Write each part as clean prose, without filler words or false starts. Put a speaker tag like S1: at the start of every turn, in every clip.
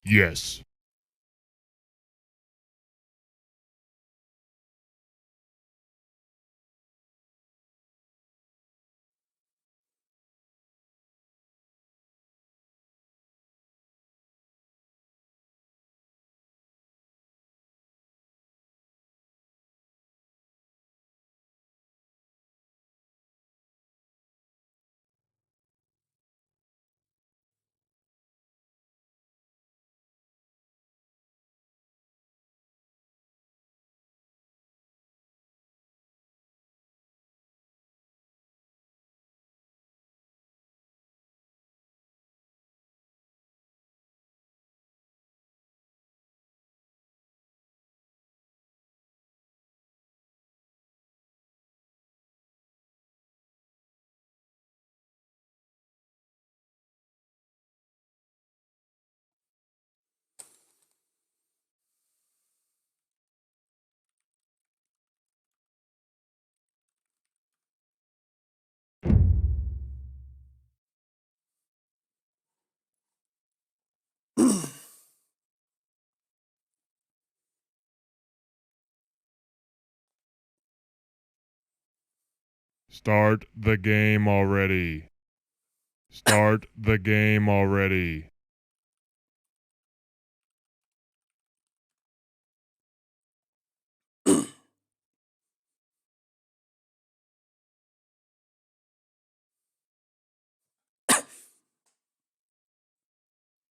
S1: Yes. Start the game already. Start the game already.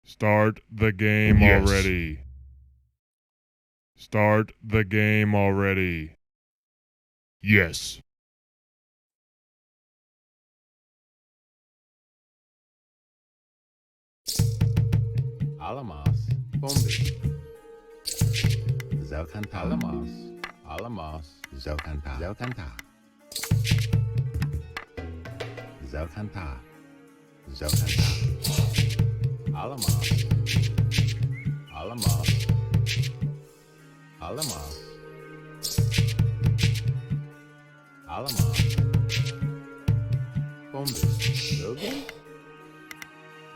S1: Start the game
S2: Yes.
S1: already. Start the game already. Yes.
S2: Alamas. Bombi. Zelkanta. Alamas. Alamas. Zelkanta. Zelkanta. Zelkanta. Zelkanta. Alamas. Alamas. Alamas. Alamas. Bombi. Zogi.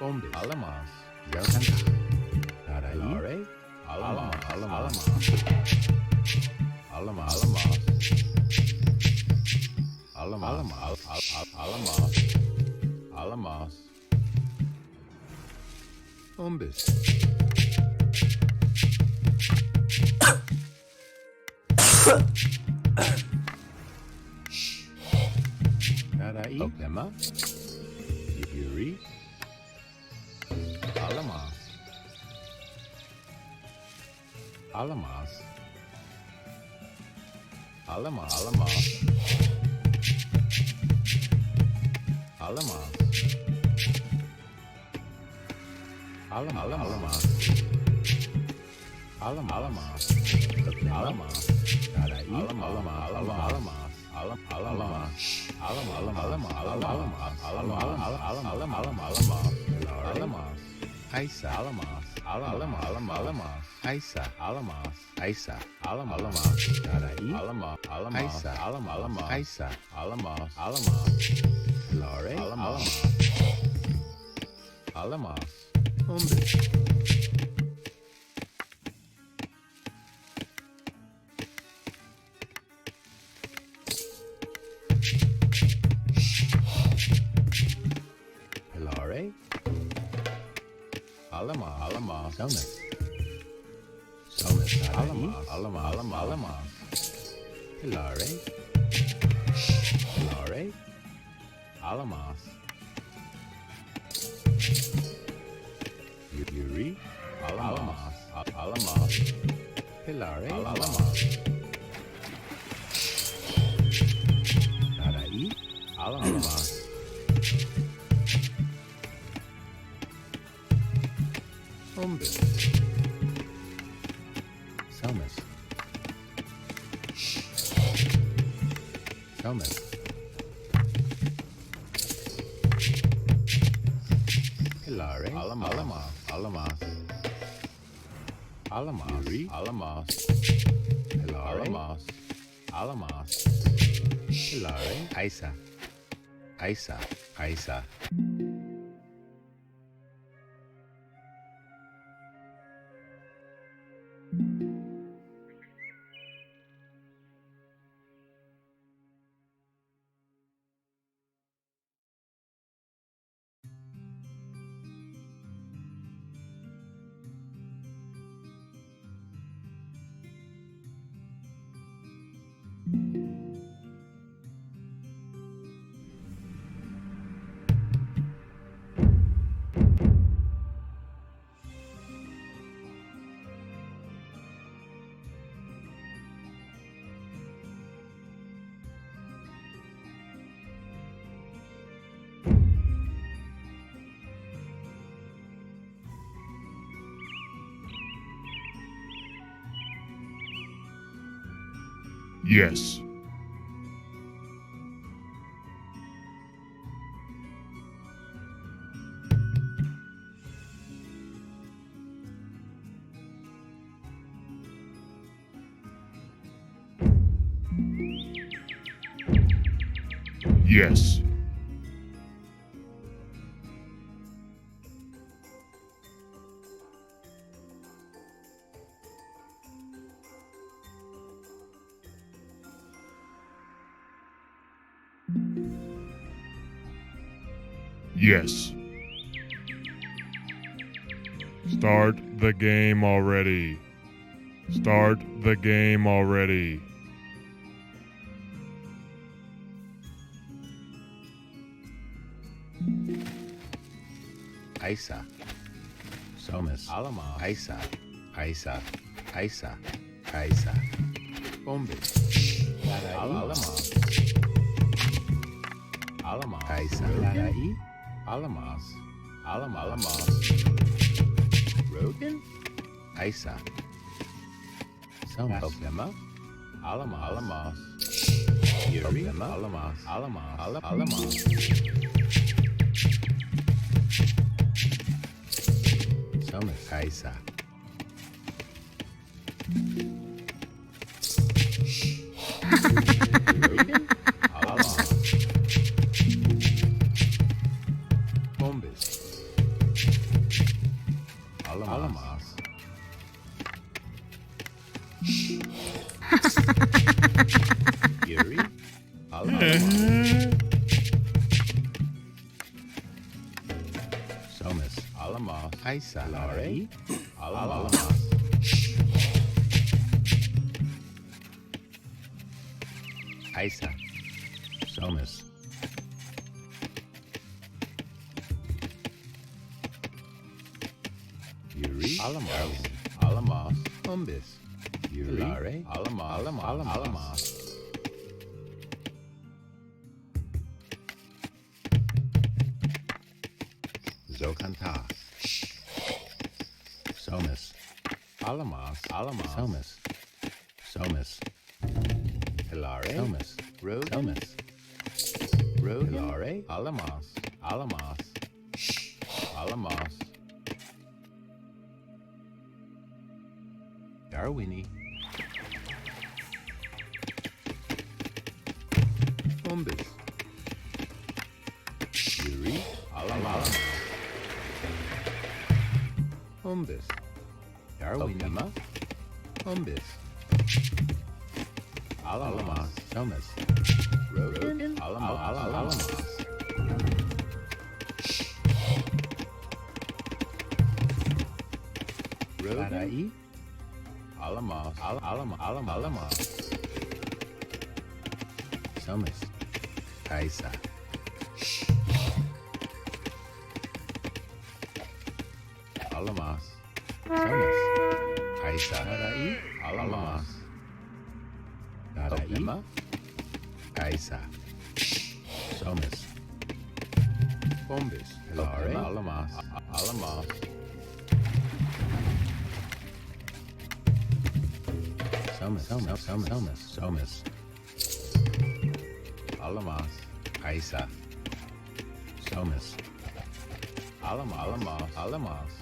S2: Bombi. Alamas. Zelkanta. Darai. Lare. Alamas. Alamas. Alamas. Alamas. Alamas. Alamas. Bombis. Darai. Oklema. Yuri. Alamas. Alamas. Alamas. Alamas. Alamas. Alamas. Alamas. Alamas. Darai. Alamas. Alamas. Aisa. Alamas. Alamas. Aisa. Alamas. Aisa. Alamas. Darai. Alamas. Aisa. Alamas. Aisa. Alamas. Lore. Alamas. Alamas. Hombre. Pilare. Alamas. Sonas. Alamas. Pilare. Alamas. Yuri. Alamas. Pilare. Alamas. Darai. Alamas. Hombre. Selmas. Pilare. Alamas. Yuri. Alamas. Pilare. Alamas. Pilare. Aisa.
S1: Yes. Yes. Yes. Start the game already. Start the game already.
S2: Isa. Somas. Alama. Isa. Isa. Isa. Isa. Bombis. Alama. Alama. Isa. Larai. Alamas. Alamas. Rogan. Isa. Somas. Oklema. Alamas. Yuri. Alamas. Alamas. Somas. Isa. Rogan. Alamas. Bombis. Alamas. Yuri. Alamas. Somas. Alamas. Isa. Lari. Alamas. Isa. Somas. Yuri. Alamas. Alamas. Bombis. Yuri. Lare. Alamas. Zokantas. Somas. Alamas. Somas. Somas. Hilare. Somas. Road. Somas. Road. Hilare. Alamas. Alamas. Darwini. Bombis. Yuri. Alamas. Bombis. Darwini. Bombis. Alamas. Somas. Rogan. Alamas. Rogan. Alamas. Alamas. Somas. Kaisa. Alamas. Somas. Kaisa. Alamas. Oklema. Kaisa. Somas. Bombis. Hilare. Alamas. Somas. Alamas. Kaisa. Somas. Alamas.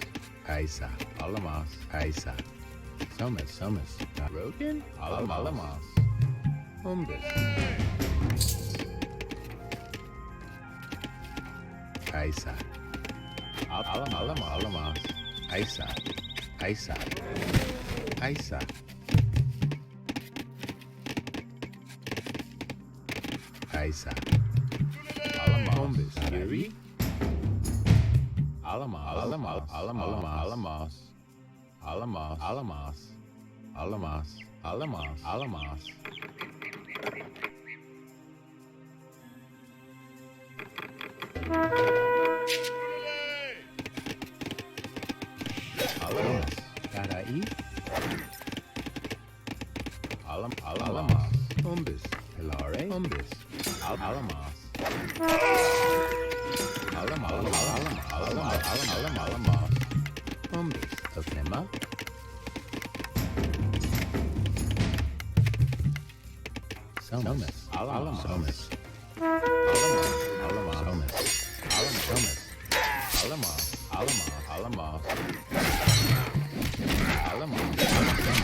S2: Kaisa. Alamas. Kaisa. Somas. Rogan. Alamas. Bombis. Kaisa. Alamas. Kaisa. Kaisa. Kaisa. Alamas. Bombis. Yuri. Alamas. Alamas. Karai. Alamas. Bombis. Hilare. Bombis. Alamas. Alamas. Bombis. Oklema. Somus. Alamas. Somus. Alamas. Alamas. Somus. Alamas. Alamas. Alamas. Alamas. Alamas.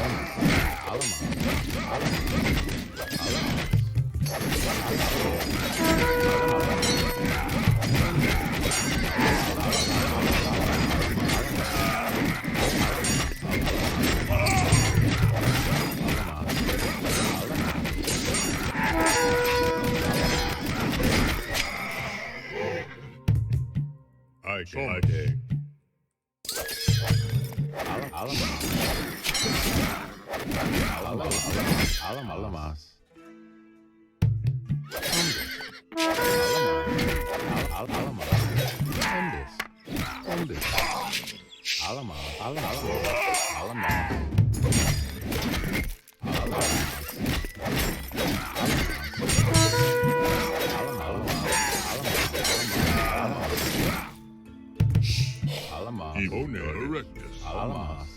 S2: Alamas.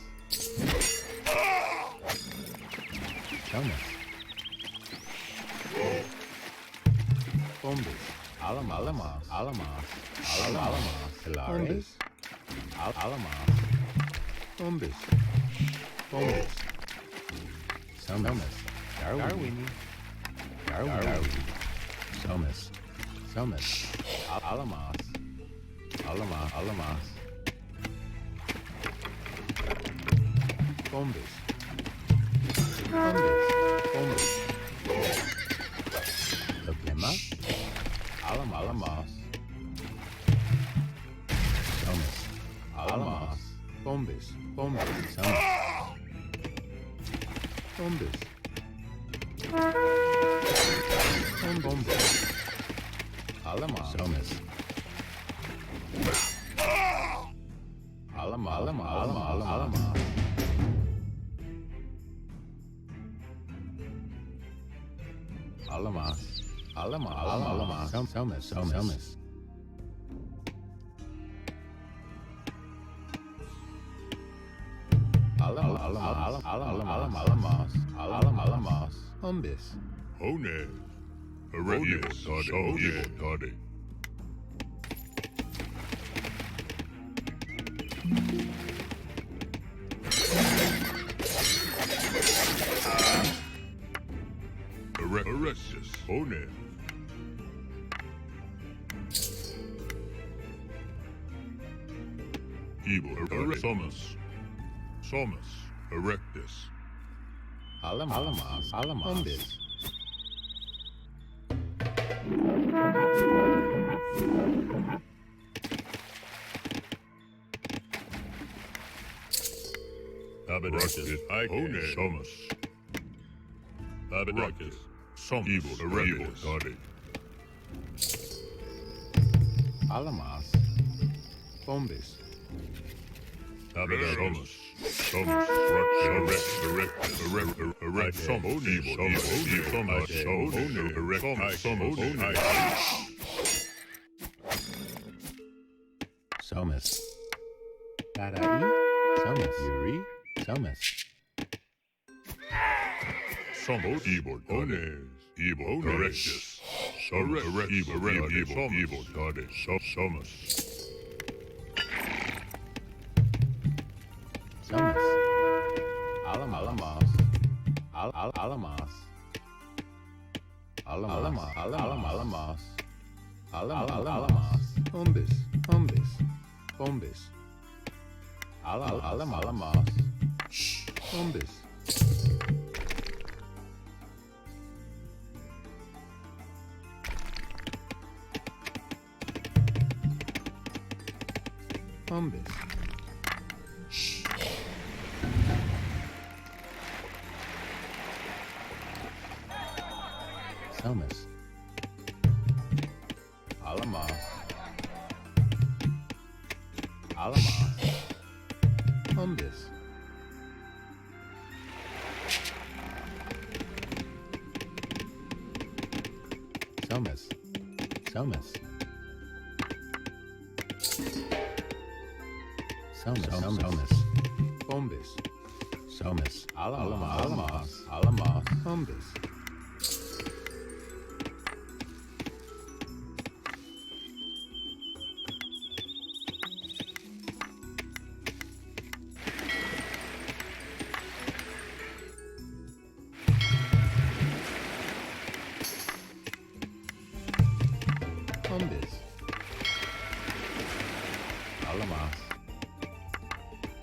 S2: Somus. Bombus. Alamas. Alamas. Alamas. Pilares. Alamas. Bombus. Bombus. Somus. Darwini. Darwini. Somus. Somus. Alamas. Alamas. Alamas. Bombus. Bombus. Problema. Alamas. Somus. Alamas. Bombus. Bombus. Somus. Bombus. Bombus. Alamas. Somus. Alamas. Alamas. Somus. Alamas. Umbis.
S1: Hone. Eregius. Tade. Erectus. Hone. Evil. Somus. Erectus.
S2: Alamas. Umbis.
S1: Abedacus. Hone. Somus. Abedacus. Evil. Erectus. Tade.
S2: Alamas. Bombis.
S1: Somus.
S2: Somus. Tarai. Somus. Yuri. Somus.
S1: Somus. Evil. Evil. Erectus. Evil. Tade. Somus.
S2: Somus. Alamas. Alamas. Umbis. Bombis. Alamas. Umbis. Umbis. Somus. Alamas. Umbis. Somus. Bombis. Somus. Alamas. Umbis.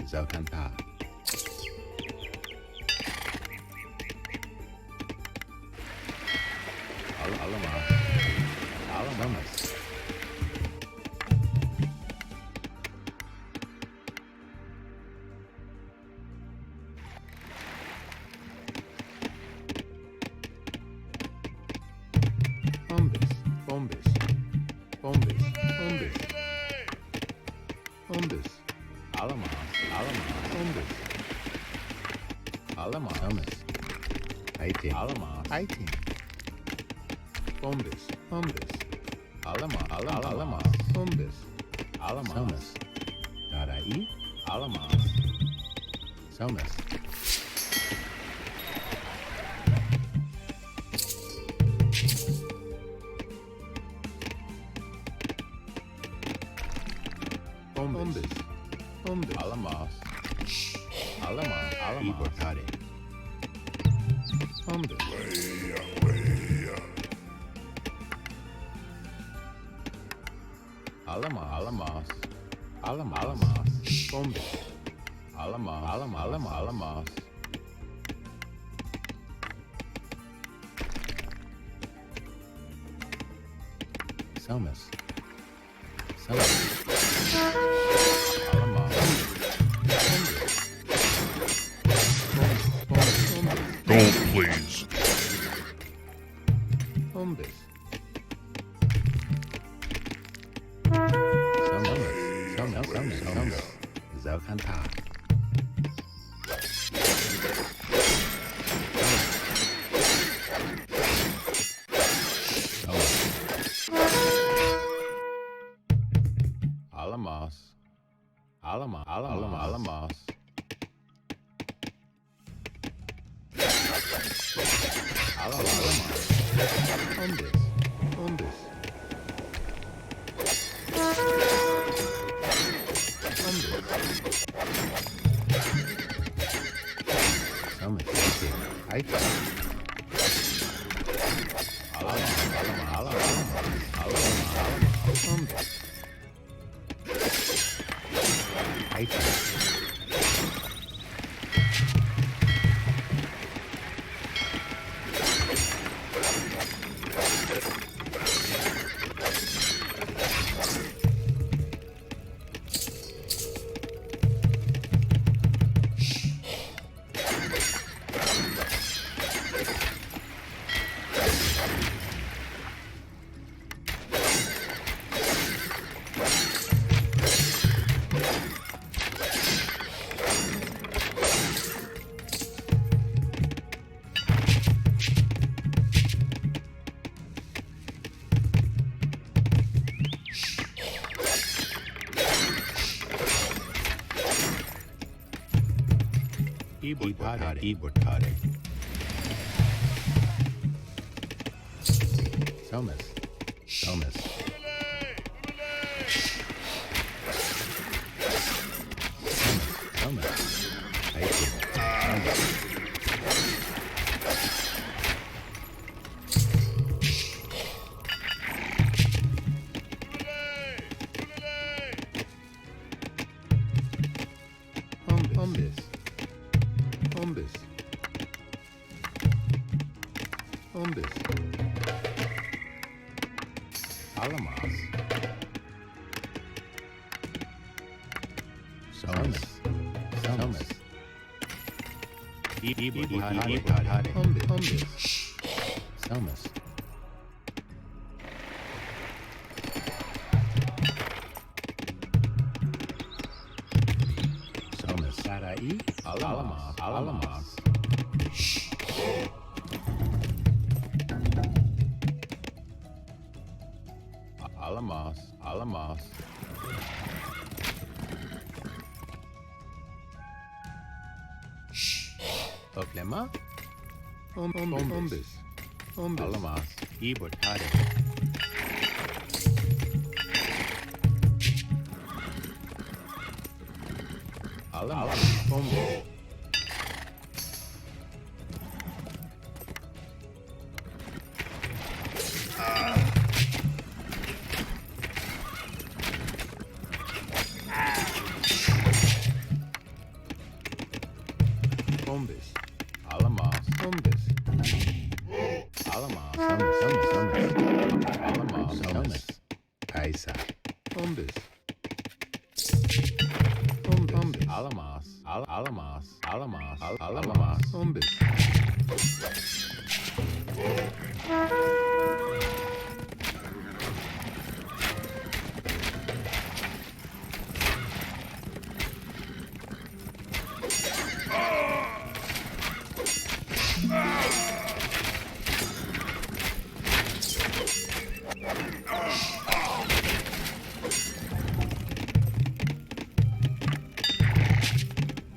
S2: Giao Khan Pa. Alamas. Alamas. Bombis. Bombis. Bombis. Bombis. Bombis. Alamas. Alamas. Bombis. Alamas. Alamas. Aitin. Alamas. Aitin. Bombis. Bombis. Alamas. Alamas. Bombis. Alamas. Darai. Alamas. Selmas. Bombis. Bombis. Alamas. Alamas. Alamas. Ibortare. Bombis. Alamas. Alamas. Alamas. Alamas. Bombis. Alamas. Alamas. Alamas. Alamas. Selmas. Selmas. Alamas.
S1: Don't please.
S2: Bombis. Selmas. Giao Khan Pa. Alamas. Alamas. Alamas. Alamas. Alamas. Bombis. Bombis. Ibortare. Selmas. Selmas. Selmas. Aitin. Selmas. Bombis. Bombis. Bombis. Alamas. Selmas. Selmas. Ibortare. Bombis. Selmas. Selmas. Darai. Alamas. Alamas. Alamas. Alamas. Oklema. Bombis. Bombis. Alamas. Ibortare. Alamas. Bombis. Ombis. Alamas. Ombis. Alamas. Somis. Alamas. Somis. Paisa. Ombis. Ombis. Alamas. Alamas. Ombis. Alamas, Ombis.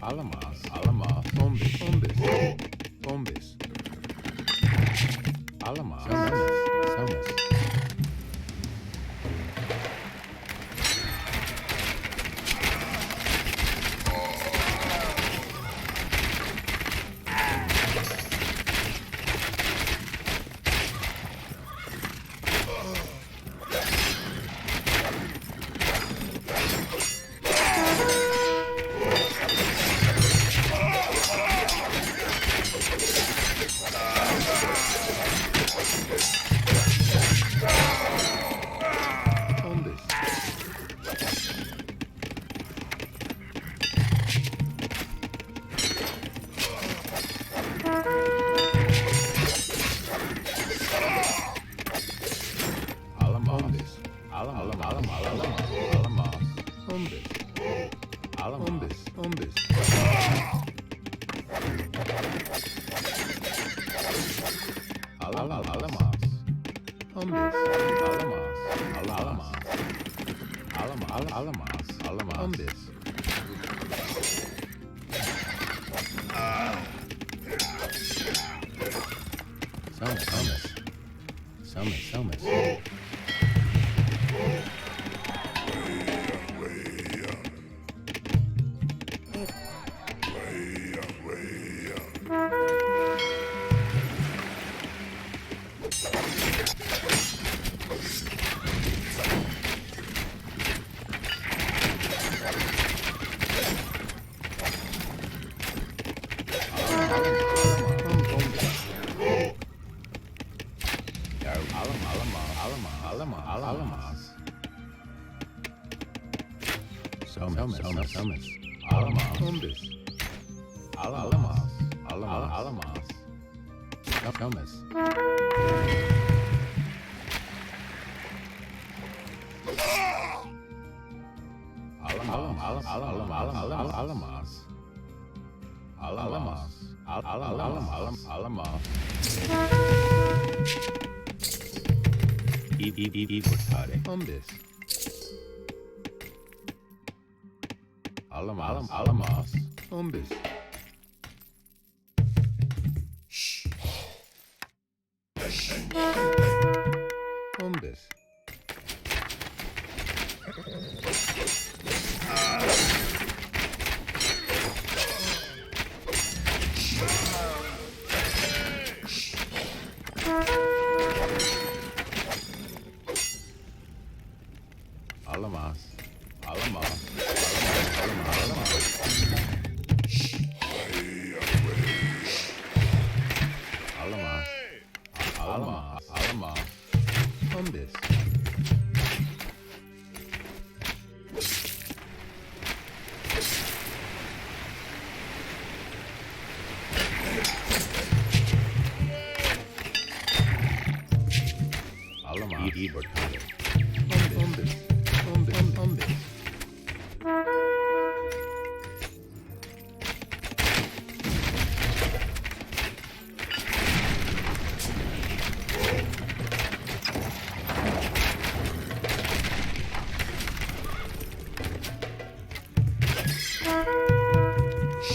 S2: Alamas, Somis. Ombis. Somis. Alamas. Somis. Alamas. Ombis. Alamas. Somis. Alamas. Portare. Ombis. Alamas. Ombis. Ombis. Alamas. Ombis. Alamas. Ombis.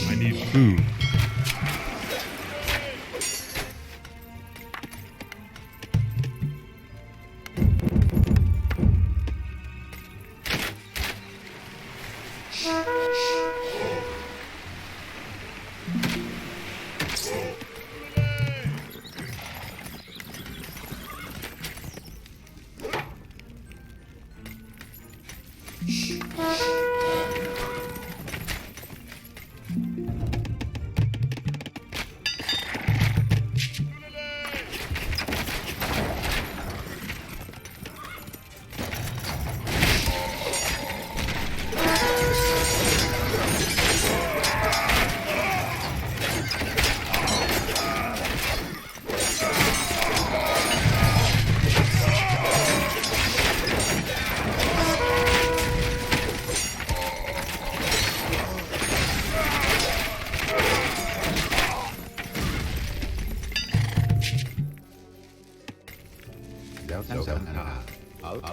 S1: I need food.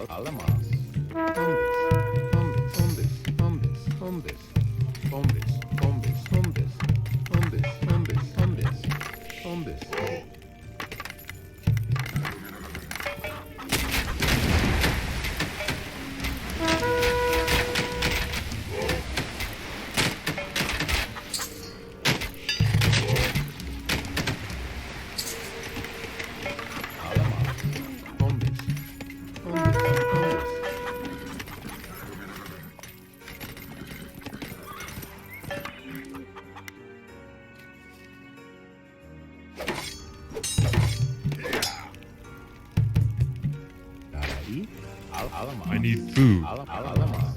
S2: Alamos. Hombres.
S1: I need food.
S2: Alamos.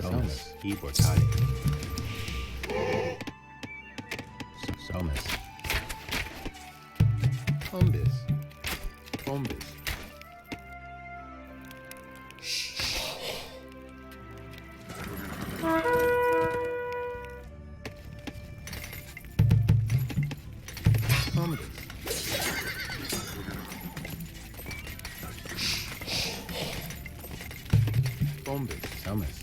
S2: Somas. Keyboard type. Somas. Hombres. Somas. Hombres.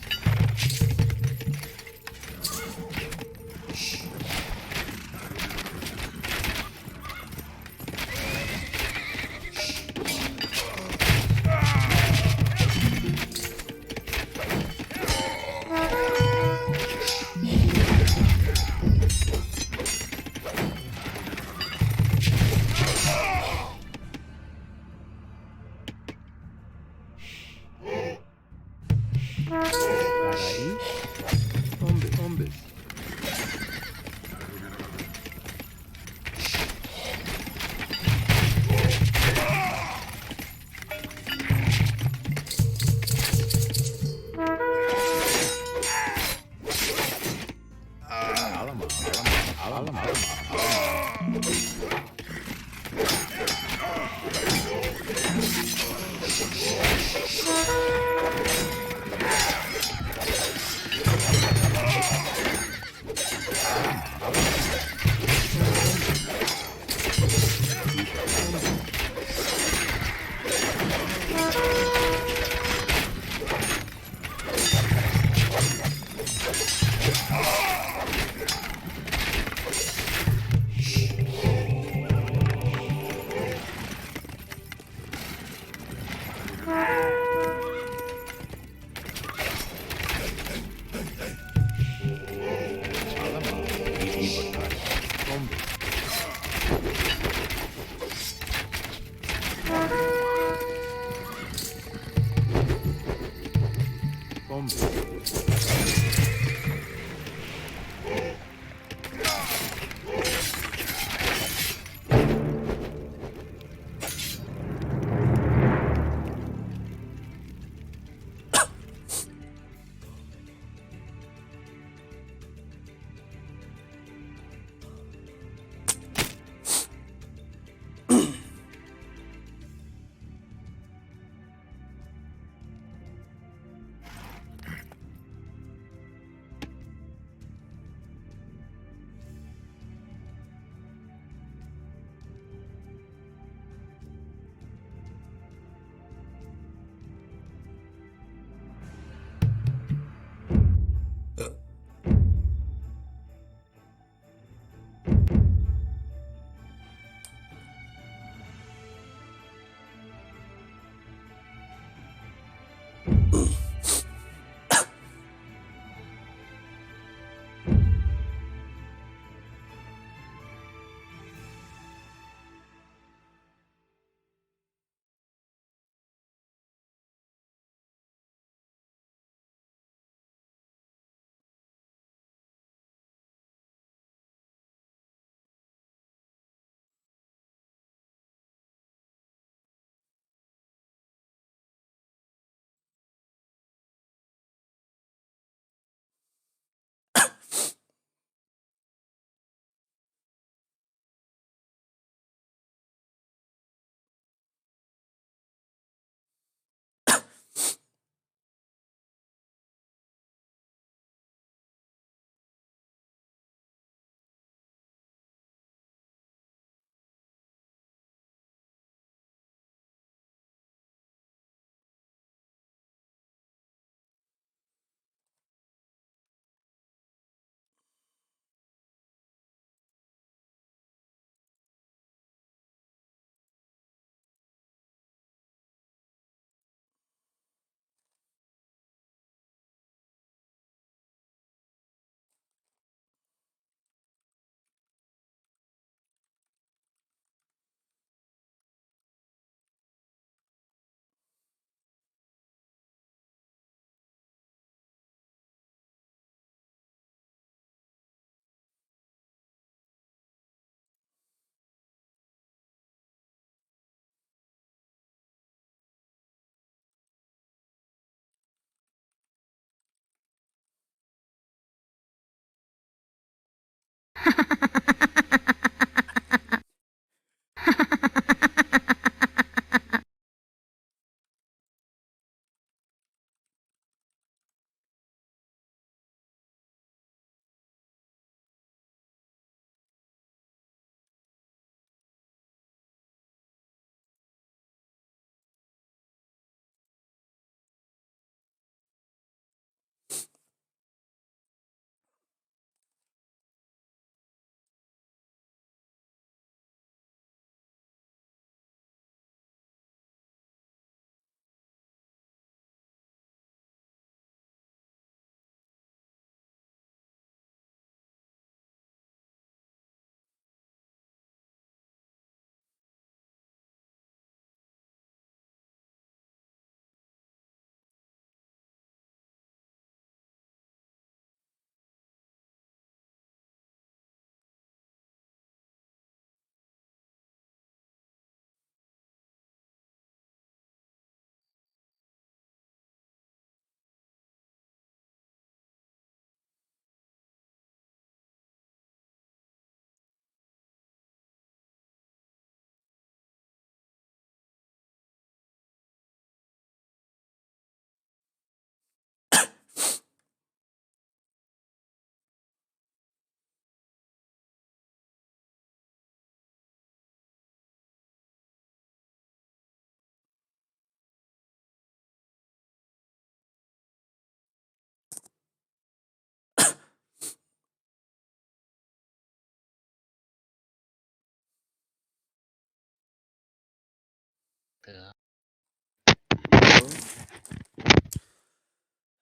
S3: Hello.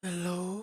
S3: Hello.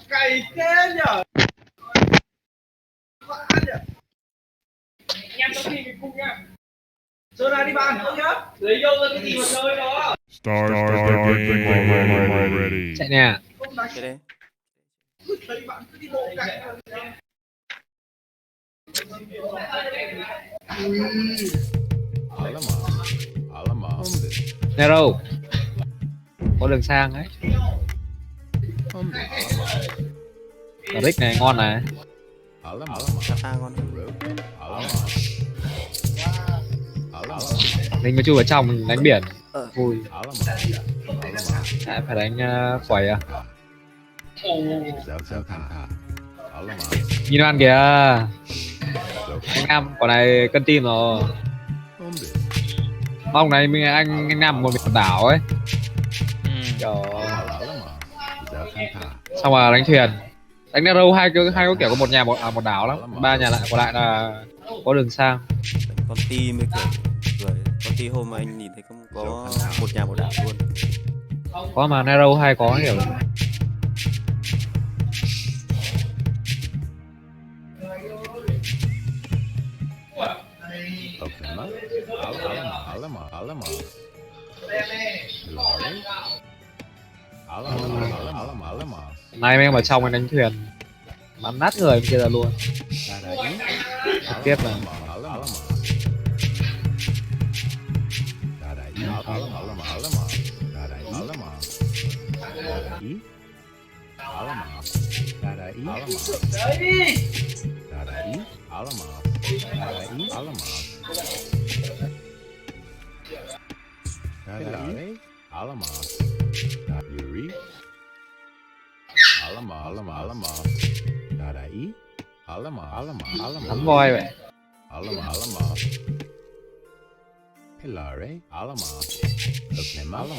S4: Cày thế nhở? Anh em trong khi cùng nha. Sơn ra đi bạn không nhá. Lấy vô ra cái gì mà chơi đó.
S1: Start game when ready.
S5: Chạy nè.
S4: Không đánh.
S3: Cái đấy.
S4: Thấy bạn cứ đi bộ cạnh.
S2: Alama.
S5: Nero. Có đường sang ấy. Cà rích này ngon này.
S3: À ngon.
S5: Mình mới chui vào trong mình đánh biển. Vui. Phải đánh quẩy à. Nhìn ăn kìa. Anh Nam, quả này cân tim rồi. Mong này mình anh Nam một mình đảo ấy. Trời ơi. Xong rồi đánh thuyền. Đánh Nero hai có kiểu có một nhà một đảo lắm. Ba nhà lại còn lại là có đường sang.
S3: Con ti mới kiểu rồi. Con ti hôm mà anh nhìn thấy có một nhà một đảo luôn.
S5: Có mà Nero hay có kiểu nay em vào trong anh đánh thuyền bắn nát người kia ra luôn. Trực tiếp là
S2: Alama. Darai. Alama.
S5: Bắn voi vậy.
S2: Alama. Pilare. Alama. Oklema. Alama.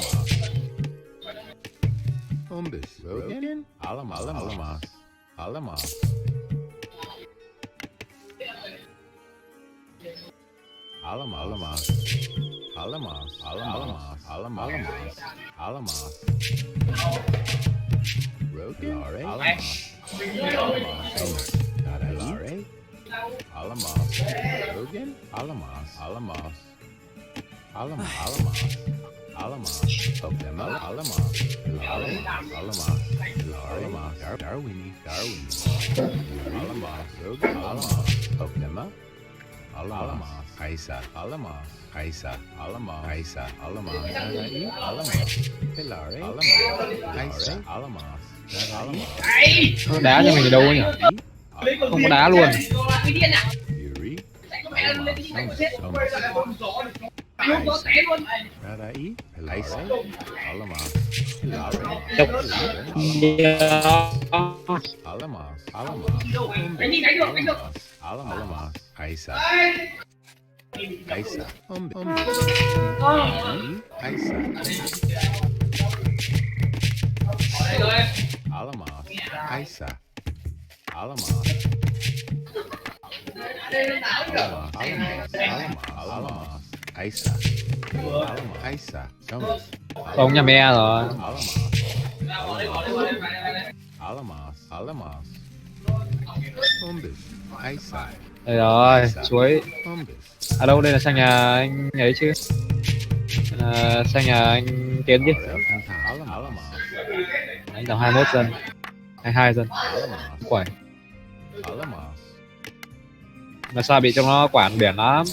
S2: Umbus. Rogan. Alama. Alama. Rogan. Darai. Alamos. Rogan. Alamos. Oklema. Alamos. Darwini. Alamos. Rogan. Alamos. Oklema. Alamos. Kaisa. Alamos. Darai. Alamos. Pilare. Alamos. Kaisa. Alamos. Darai.
S5: Nó đá cho mình ở đâu ấy nhỉ? Không có đá luôn.
S2: Yuri. Darai. Kaisa. Alamos. Alamos. Kaisa. Kaisa. Kaisa. Alamos. Kaisa. Alamos. Kaisa. Kaisa. Thomas.
S5: Ông nhà mẹ rồi.
S2: Alamos. Umbus. Kaisa.
S5: Đây rồi, chuối.
S2: Umbus.
S5: À đâu, đây là sang nhà anh ấy chứ. Sang nhà anh Tiến chứ.
S2: Alamos.
S5: Anh tầm 21 dân. 22 dân. Quẩy.
S2: Alamos.
S5: Mà sao bị trong nó quản biển lắm.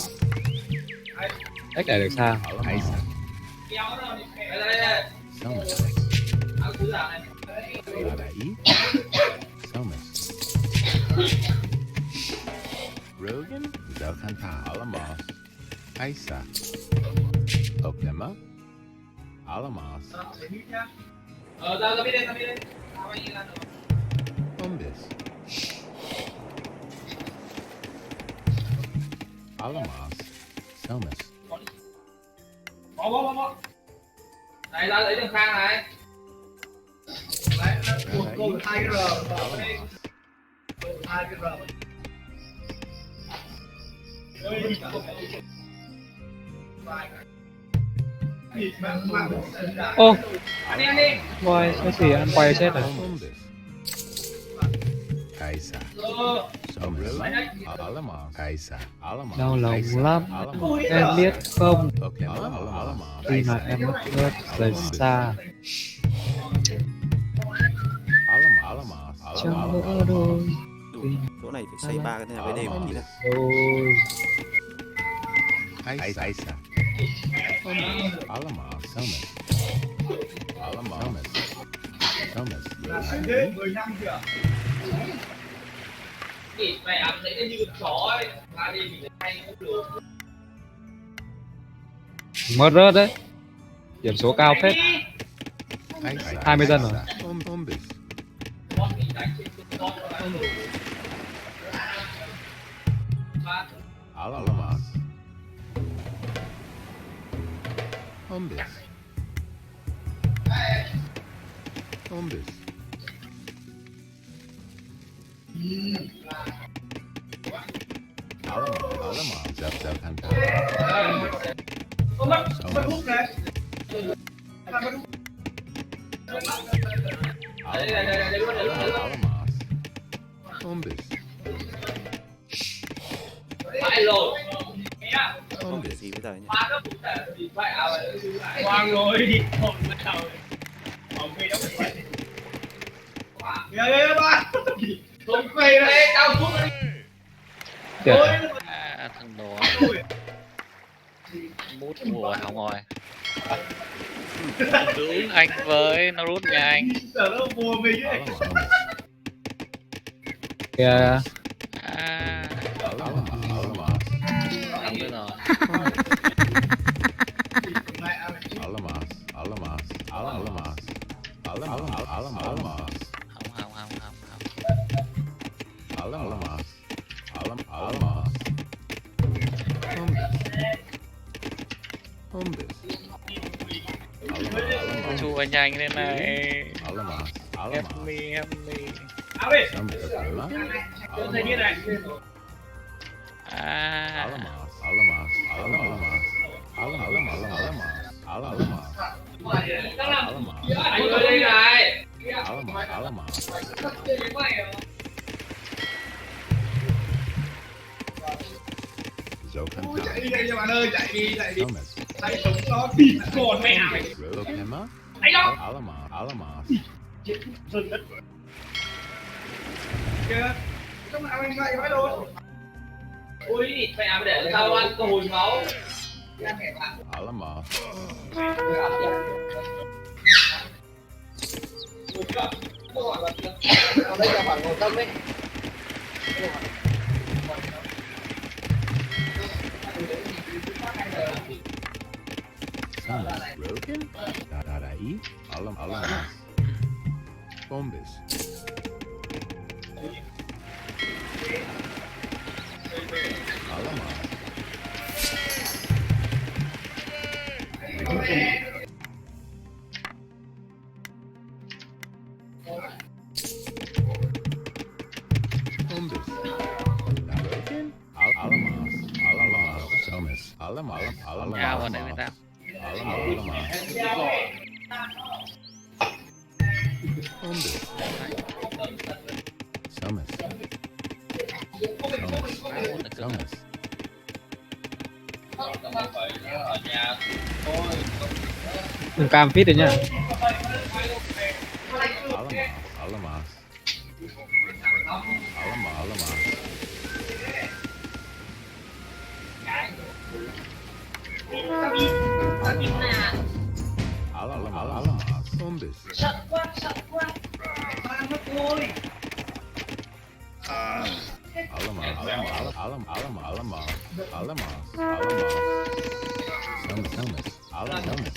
S5: Cách để được sang.
S2: Kaisa. Thomas. Darai. Thomas. Rogan. Zalkanta. Alamos. Kaisa. Oklema. Alamos.
S4: Tao biết đây.
S2: Umbus. Alamos. Thomas.
S4: Bó. Này ra lấy đường sang này. Đấy, một câu được 2 cái R. 2 cái R.
S5: Ô,
S4: Ăn đi.
S5: voi, cái gì ăn quay chết rồi.
S2: Umbus. Kaisa. Thomas. Alamos. Kaisa. Alamos.
S5: Đau lòng
S2: Kaisa.
S5: lắm.
S2: Alamos.
S5: Em biết không,
S2: Oklema. Alamos.
S5: khi mà em mất rất rời xa.
S2: Alamos.
S5: Trong bữa đôi.
S3: Chỗ này phải xây 3 cái này với đêm tí nữa.
S5: Ôi,
S2: Kaisa. Alamos. Thomas. Thomas.
S4: Thế 10 năm chưa? Mày ăn thấy nó như chó ấy. Ra đi mình hay cũng được.
S5: mất rớt đấy. Điểm số cao phết.
S2: Kaisa.
S5: 20 dân rồi.
S2: Umbus. Alamos. Umbus. Alamos. Zalkanta.
S4: Mất hút này.
S2: Alamos. Umbus.
S4: Phải rồi.
S3: Không để gì bây giờ nhỉ?
S4: Quang rồi đi. Không quay đâu phải. Kìa ba. Không quay đây, tao thuốc đi.
S5: Tuyệt.
S6: Thằng đồ mút mùa hỏng rồi. Đúng anh với nó rút nhà anh.
S4: Sợ nó mua mình ấy.
S5: Kìa,
S6: Thắng nữa rồi. Không. nhanh thế này.
S2: Alamas.
S6: Help
S2: Alamas.
S6: me, help me.
S4: áo đi
S2: Some problema.
S4: tôi thấy như này
S6: À,
S2: Alamas. Alamas. Alamas. Alamas. Alamas. Alamas.
S4: anh ơi đây này
S2: Alamas. Alamas. Zokan.
S4: chạy đi bạn ơi chạy đi
S2: Thomas.
S4: tay sống nó bị còn mẹ
S2: Rokema.
S4: thấy không
S2: Alamas. Alamas.
S4: rừng đất kìa không nào anh lại phải luôn ui mẹ để tao ăn cồn máu
S2: Alamas.
S4: đây là khoảng 1 tâm đấy
S2: Thomas. Roken. Dadai. Alamas. Bombas. Alamas. Bombas. Roken. Alamas. Alamas. Thomas. Alamas. Alamas.
S6: nhau vào đây với tao.
S2: Alamas. Alamas. Bombas. Thomas. Thomas. Thomas.
S5: Đừng cam fit đấy nhá.
S2: Alamas. Alamas. Alamas. Alamas. Alamas. Alamas. Bombas. Alamas. Alamas. Alamas. Alamas. Alamas. Alamas. Thomas. Thomas. Alamas.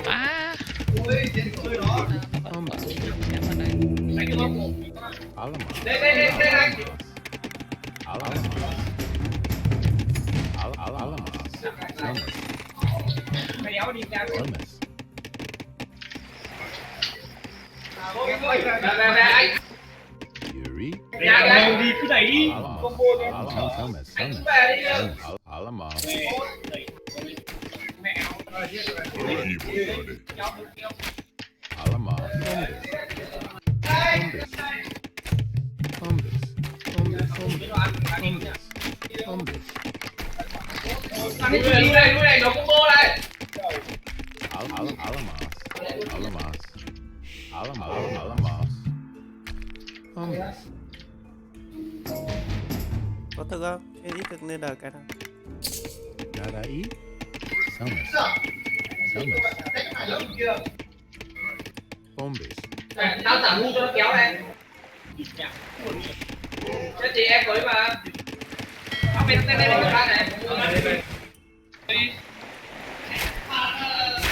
S6: À,
S2: Thomas.
S6: em vào đây.
S2: Alamas.
S4: đây
S2: Alamas. Alamas. Thomas.
S4: kéo đi ra
S2: Thomas.
S4: anh
S2: Yuri.
S4: nhà đi cứ đẩy đi
S2: Alamas.
S4: combo cho
S2: Alamas. Thomas.
S4: anh
S2: Thomas.
S4: về đi
S2: Thomas. Alamas.
S4: mẹ
S1: Already, buddy.
S2: Alamas. Bombas. Bombas. Bombas. Bombas. Bombas.
S4: lui này nó combo đây
S2: Alamas. Alamas. Alamas. Alamas. Bombas.
S3: có thực không cái ít thực nên là cái nào
S2: Dadai. Thomas. Thomas. Bombas.
S4: tao tả ngu cho nó kéo này thế chị em với mà tao bên đây này ra này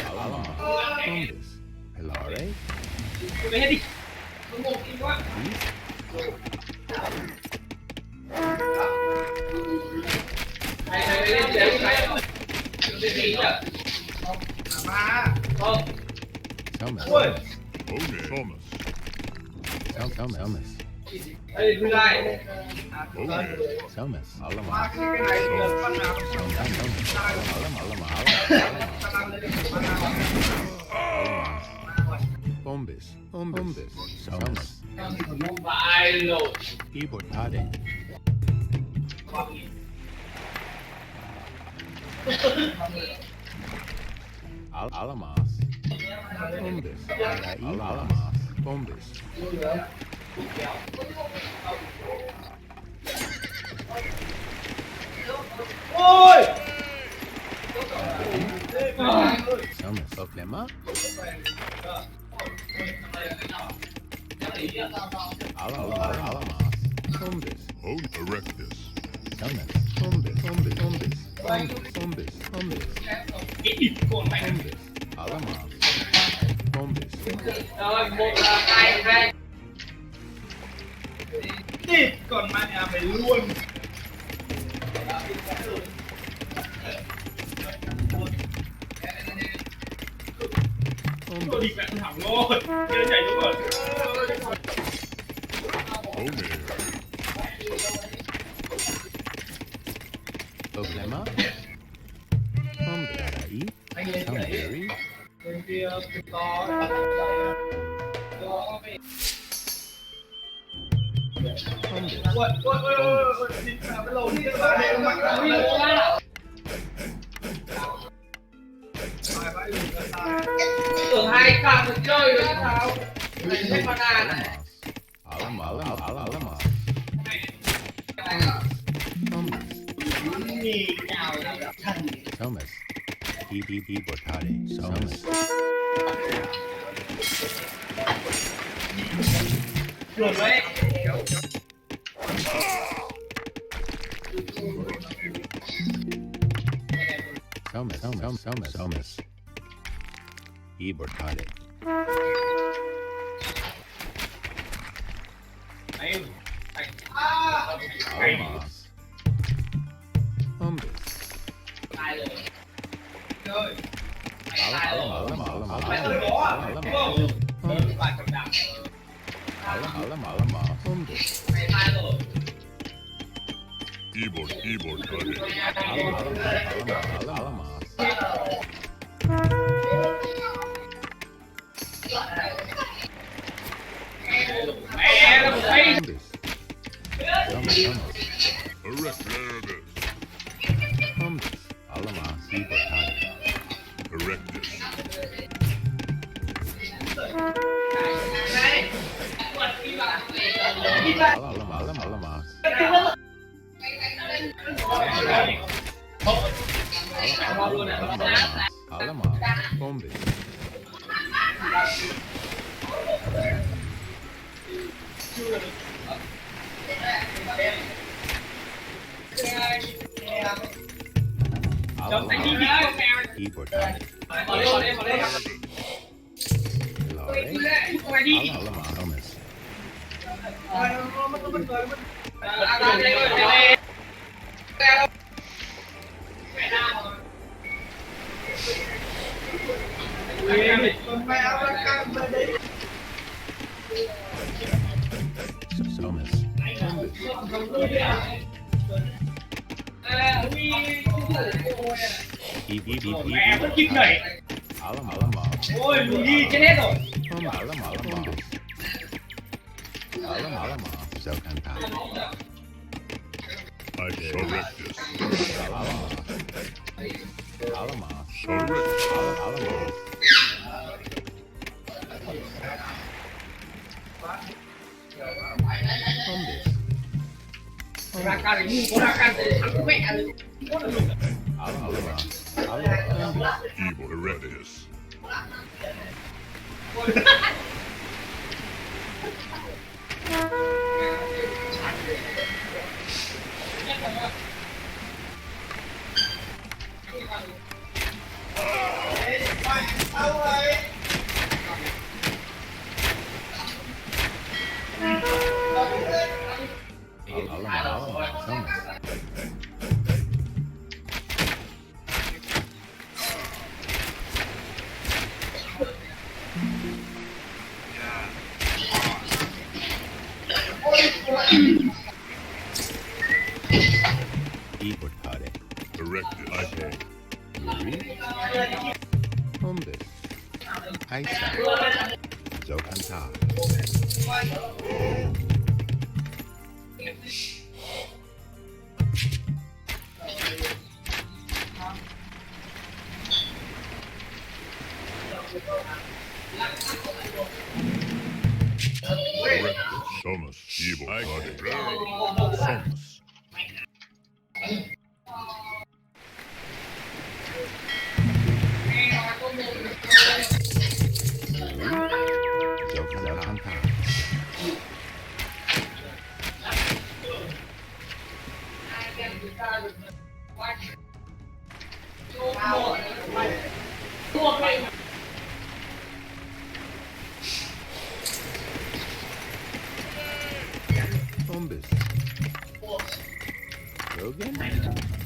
S2: Alamas. Bombas. Hilare.
S4: về hết đi không một gì quá này lên chế này cái gì nhỉ ba không
S2: Thomas.
S4: ui
S1: Bonus. Thomas.
S2: Thomas. Thomas.
S4: đây vui lại
S2: Thomas. Alamas.
S4: cái này là bắt nào
S2: Bombas. Bombas. Thomas.
S4: vãi lột
S2: Keyboard padding. Alamas. Bombas. Alamas. Bombas.
S4: ôi
S2: Thomas. Problema. Alamas. Bombas.
S1: Hone erectus.
S2: Thomas. Bombas. Bombas. Bombas. Bombas. Bombas.
S4: cái đít của mày
S2: Bombas. Alamas. Bombas.
S4: rồi một là hai đít còn mà nhà mày luôn Tôi đi mẹ thẳng luôn. Chơi nhảy xuống rồi.
S1: Omen.
S2: Problema. Umbrella. Hungary.
S4: Bên kia to. Ôi, đi vào cái lỗ đi vào đây mặt nó đi ra. Tưởng hai càng được chơi rồi sao? Mày thấy con à?
S2: Alama. Thomas. Portale. Thomas.
S4: Được đấy.
S2: Thomas. Portale. Almas.
S1: Keyboard got it. Correct. There it is. Correct this.
S4: Mẹ vẫn kịp nhảy. Ôi, lùi đi, chết hết rồi.
S1: I correct this. Correct.
S4: Ra can thì có ra can thì thắng mẹ rồi.
S1: Keyboard correct this. Correct this. I pay. Correct this. Thomas.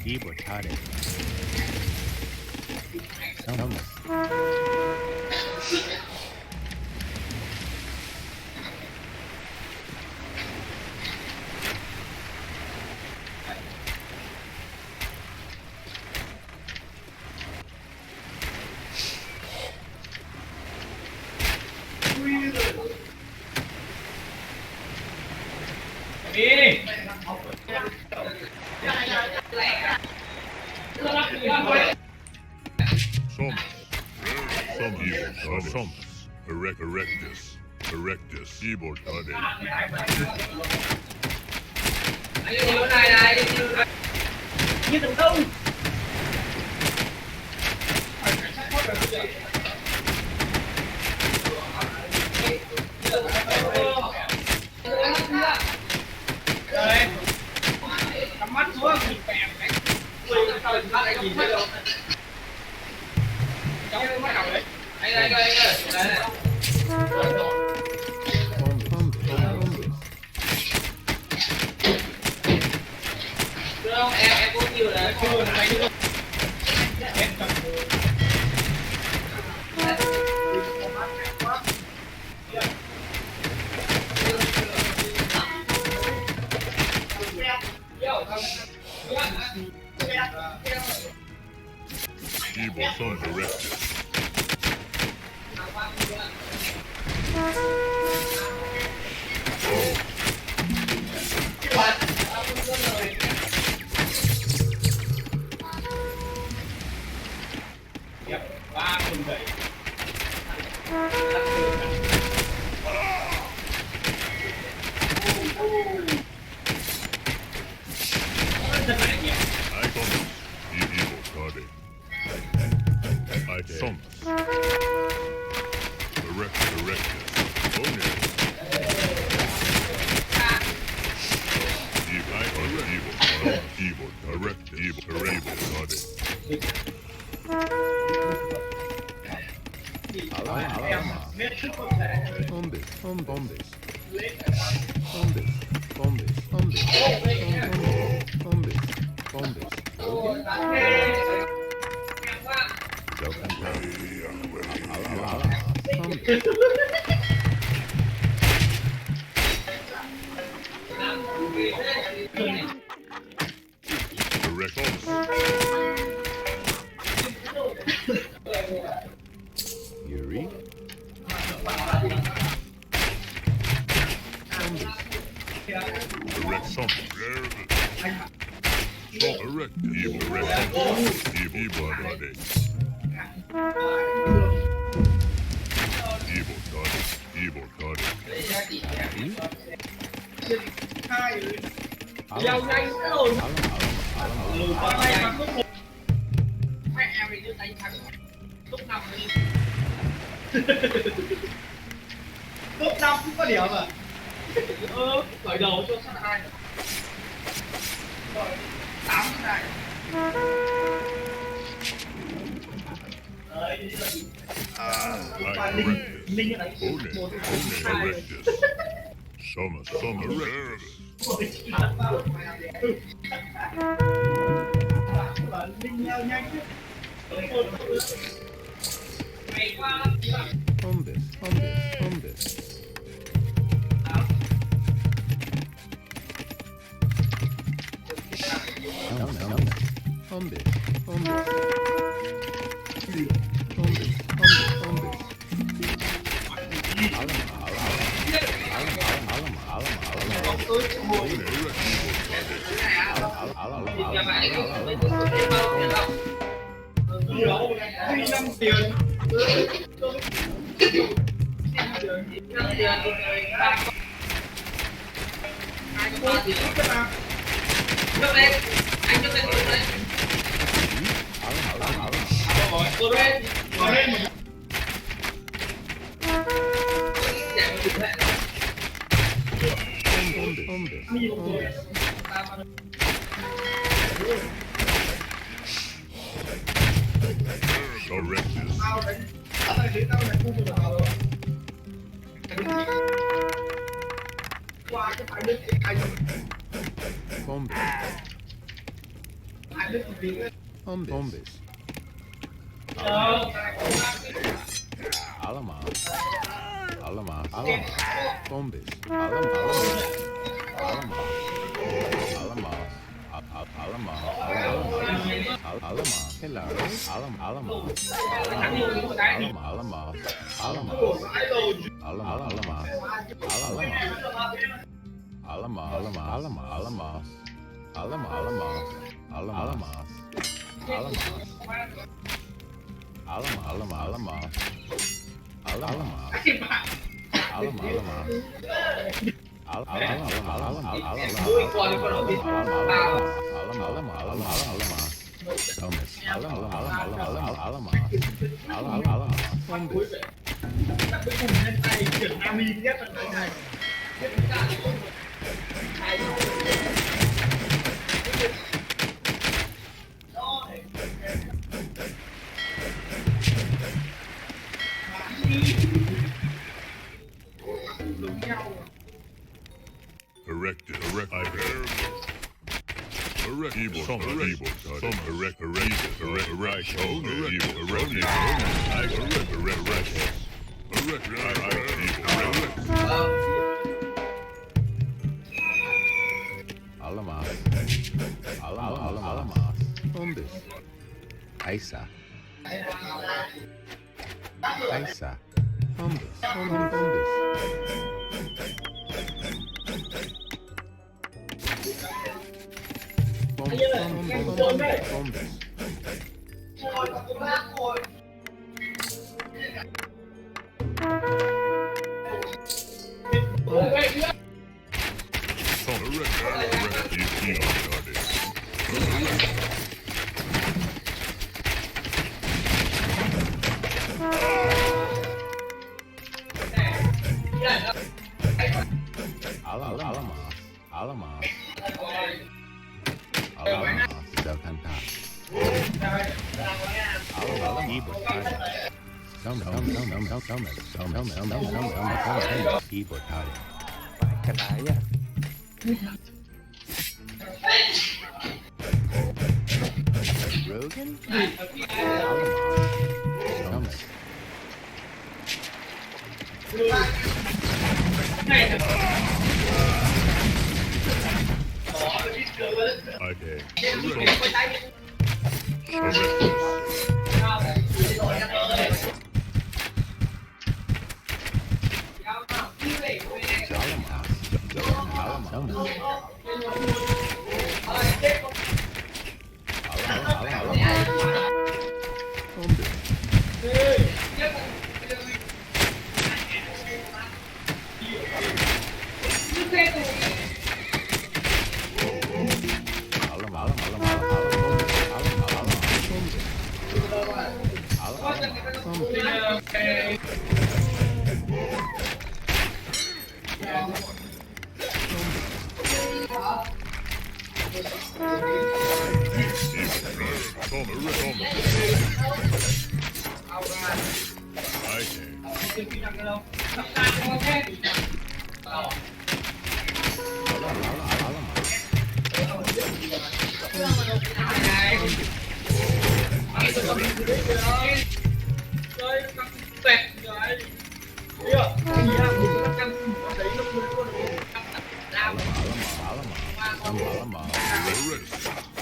S1: Keyboard got it. Thomas.
S4: đi.
S1: Somas. Some evil goddess. Somas. Erectus. Erectus. Evil goddess.
S4: Anh đi chỗ này này, đi chỗ này. Như từng đâu. Đây. Cắm mắt xuống nhìn bẹp đấy. Sao lại nhìn thấy đâu. Cháu không bắt đầu đấy. Anh ơi. Đây này. Được không? Em có nhiều là chưa này chưa. Em cầm
S1: Evil son erectus.
S4: ba phần bảy.
S1: I Somas. Evil goddess. I Somas. Erectus. Bonus. Evil goddess. Erectus.
S2: Yuri.
S1: Erect something. Erect evil. Evil goddess. Evil goddess.
S4: Giao nhanh rồi. Lùi qua đây mà lúc 1. Mẹ em thì đánh thắng lúc 5 đi. Lúc 5 cũng có điểm à? Khởi đầu cho sát 2. Rồi 8 này. Đấy. Minh
S1: Erectus. Somas erectus.
S4: Minh leo nhanh chứ. Mày qua
S2: Hombres.
S4: Huy 5 tiền. 5 tiền. 2 tiền chút nào. Nước lên. Anh nước lên nước lên. Rồi, cô lên. Rồi lên. Chạy một chút lại.
S1: Erectus.
S4: Qua cái phải nước anh. Anh nước gì đấy.
S2: Hombres. Alama. Hombres. Alama.
S4: Cuối cùng lên tay chuyển Amin nhất là nơi này.
S1: Erected. Erect. I hear. Erect. Evil. Some evil. Some erect. Erect. Erect. Evil. Erect. I erect. Erect. Erect.
S2: Aisa.
S3: Cái đáy á.
S2: Rogan?
S1: I did.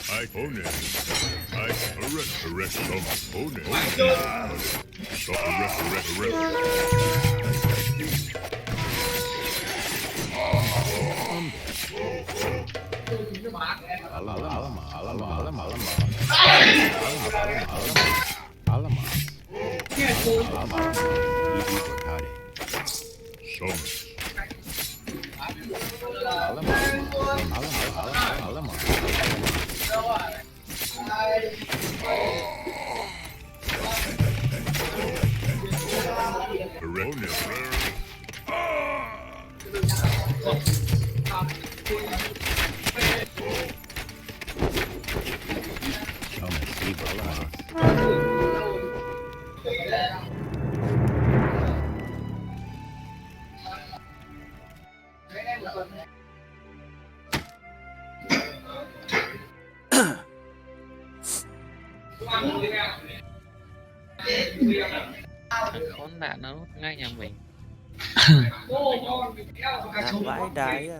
S1: I own it. I erect some own it. So
S6: Khốn nạn nó nút ngay nhà mình.
S3: Đá vãi đáy á.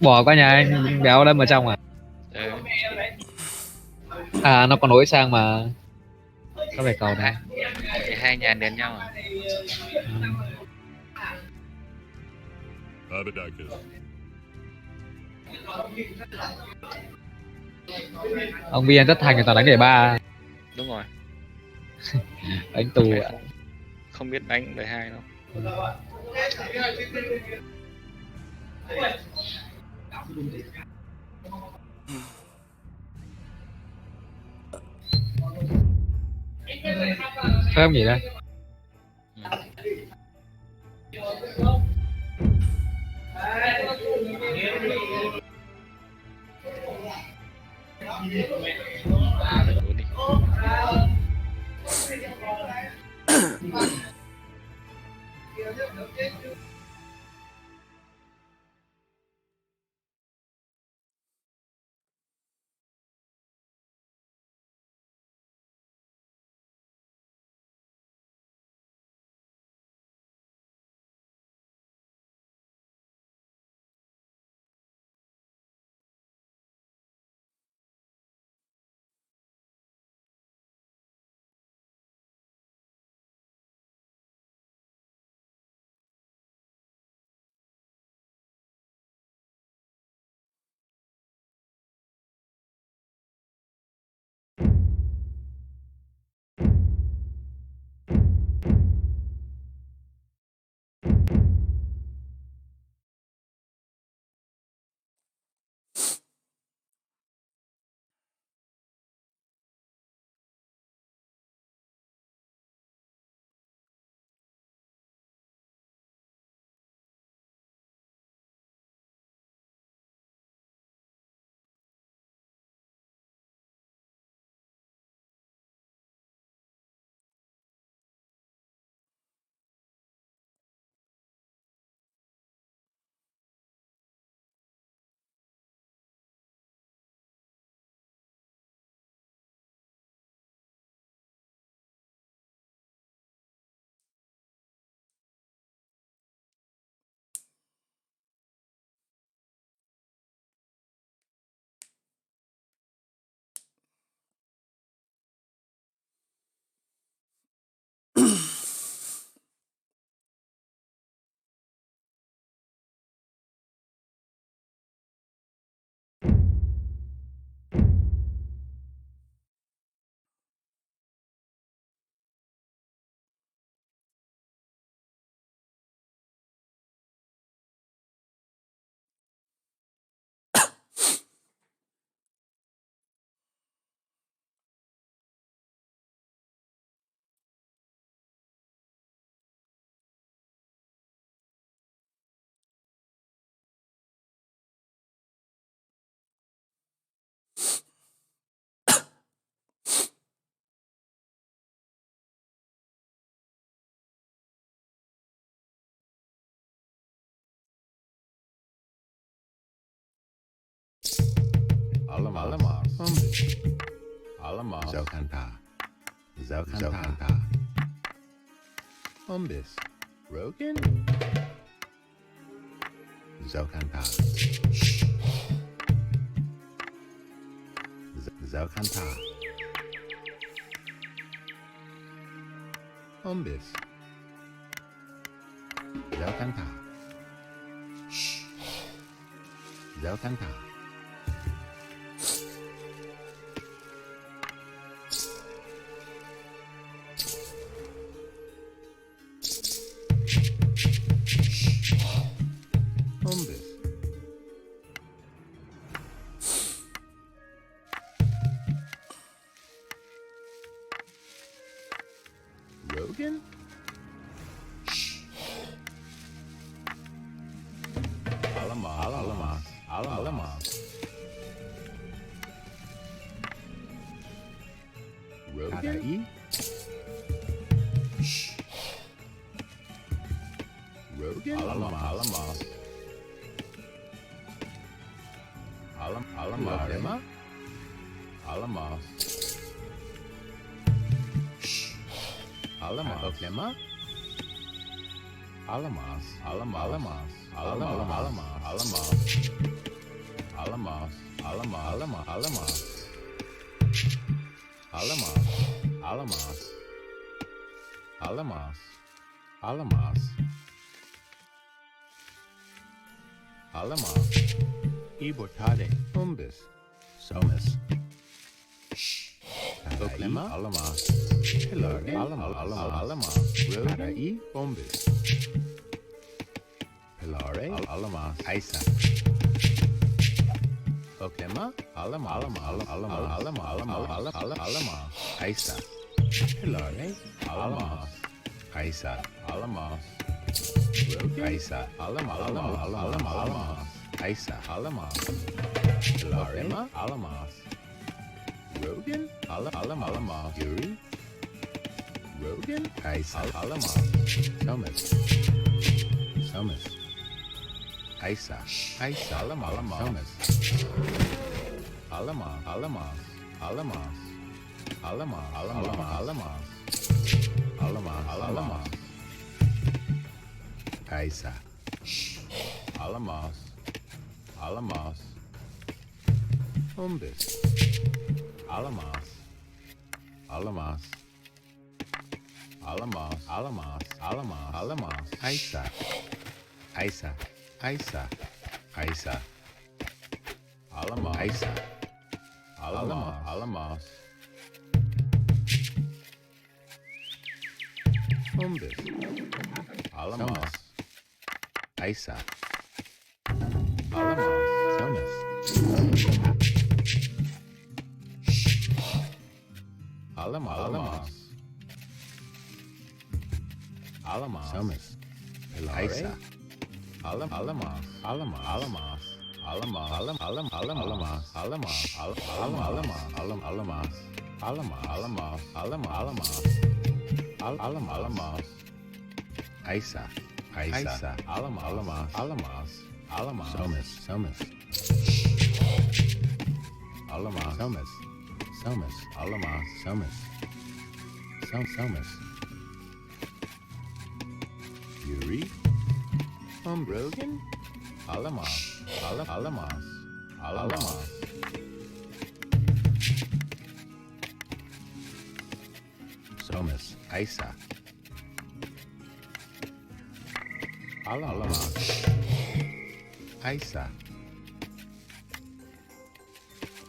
S5: Bỏ qua nhà anh béo đâm vào trong à?
S6: Ừ.
S5: À nó còn nối sang mà. Có phải cầu này.
S6: Thì hai nhà đến nhau à?
S1: Abadakis.
S5: Ông Biên tất thành người ta đánh để ba,
S6: Đúng rồi.
S5: đánh tù
S6: Mày
S5: ạ.
S6: không biết đánh đời hai đâu.
S5: Thơm nhỉ đây.
S6: Đổ đi.
S2: Allemaal. Allemaal. Zo kan ta. Zo kan ta. Ombis. Roken. Zo kan ta. Zo kan ta. Ombis. Zo kan ta. Zo kan ta. Ombis. Rogan? Allemaal. Rogan? Rogan? Allemaal. Allemaal. Allemaal. Allemaal. Allemaal. Allemaal. Allemaal. Ibotade. Umbis. Somus. Oklema. Alamas. Hilare. Alamas. Rodai. Umbis. Hilare. Alamas. Isa. Oklema. Alamas. Isa. Hilare. Alamas. Isa. Alamas. Isa. Alamas. Isa. Alamas. Hilare. Alamas. Rogan. Alamas. Yuri. Rogan. Isa. Alamas. Somus. Isa. Alamas. Alamas. Isa. Alamas. Umbis. Alamas. Isa. Alamas. Umbis. Alamas. Isa. Alamas. Somus. Isa. Alamas. Isa. Alamas. Somus. Alamas. Somus. Alamas. Somus. Yuri. Brogan. Alamas. Somus. Isa. Alamas. Isa.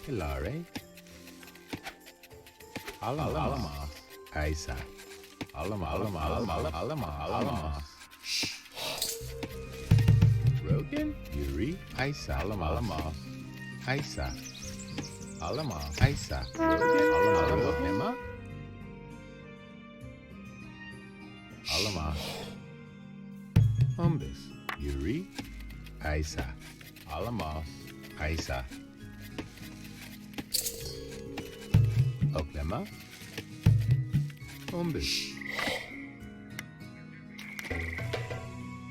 S2: Hilare. Alamas. Isa. Alamas. Rogan. Yuri. Isa. Alamas. Isa. Alamas. Isa. Rogan. Emma. Alamas. Umbis. Yuri. Isa. Alamas. Isa. Oklema. Umbis.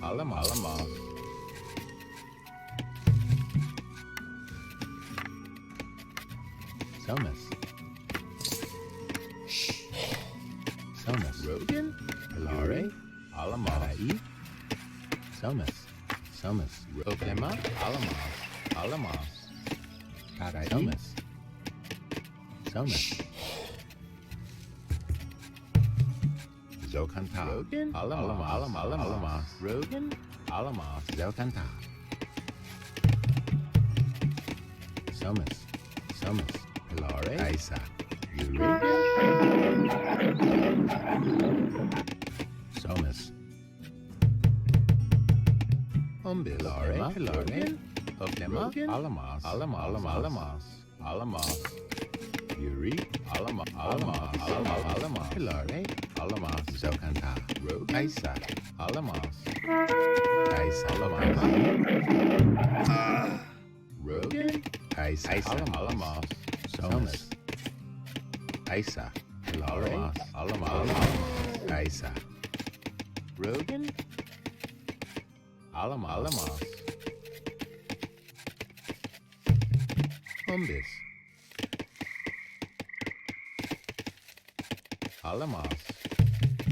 S2: Alamas. Somus. Rogan. Hilare. Alamas. Somus. Oklema. Alamas. Somus. Zokanta. Rogan. Alamas. Rogan. Alamas. Zokanta. Somus. Hilare. Isa. Yuri. Somus. Hilare. Oklema. Alamas. Yuri. Alamas. Hilare. Alamas. Zokanta. Rogan. Isa. Alamas. Rogan. Isa. Alamas. Somus. Isa. Hilare. Alamas. Isa. Rogan. Alamas. Umbis. Alamas.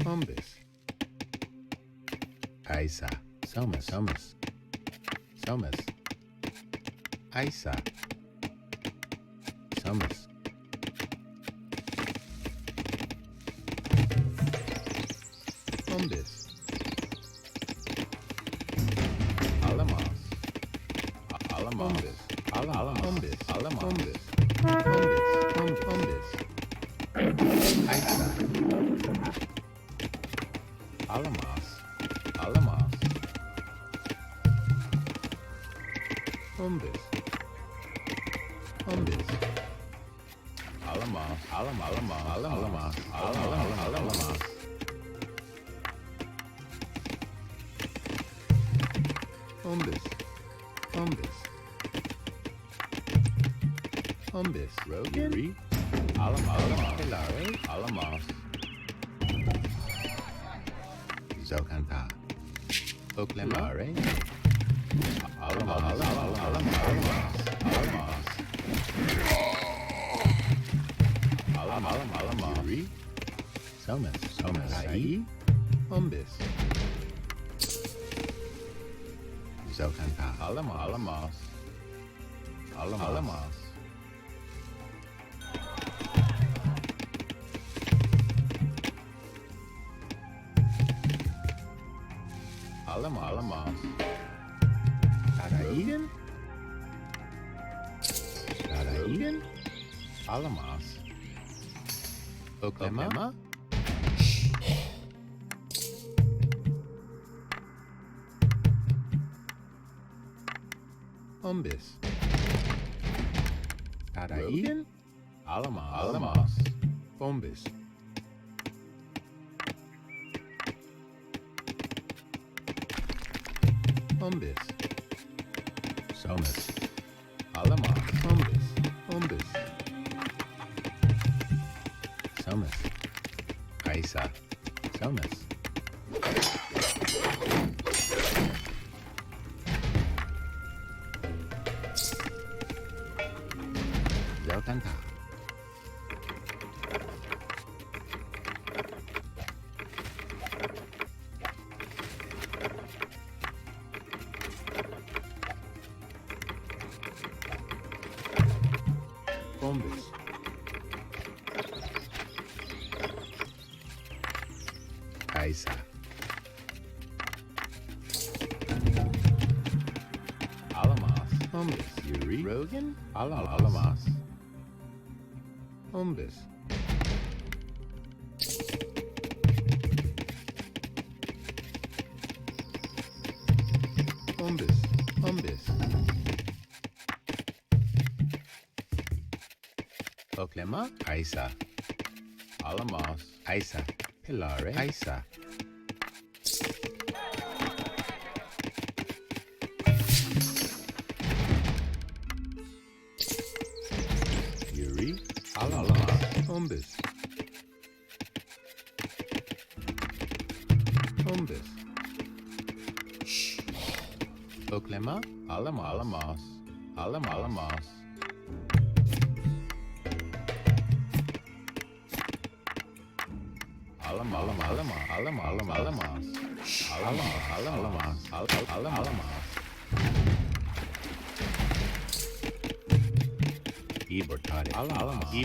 S2: Umbis. Isa. Somus. Isa. Somus. Umbis. Alamas. Umbis. Umbis. Umbis. Umbis. Aisa. Alamas. Alamas. Umbis. Umbis. Alamas. Alamas. Alamas. Alamas. Umbis. Umbis. Umbis. Rogan. Alamas. Hilare. Alamas. Zokanta. Oklemare. Alamas. Alamas. Alamas. Yuri. Somas. Ai. Umbis. Zokanta. Alamas. Alamas. Alamas. Tadaigan. Alamas. Oklema. Umbis. Tadaigan. Alamas. Umbis. Umbis. Somas. Alamas. Umbis. Somas. Kaisa. Somas. Zokanta. Umbis. Kaisa. Alamas. Umbis. Yuri. Rogan. Alamas. Umbis. Umbis. Oklema. Kaisa. Alamas. Kaisa. Pilare. Kaisa. Yuri. Alamas. Umbis. Oklema. Alamas. Alamas. Alamas.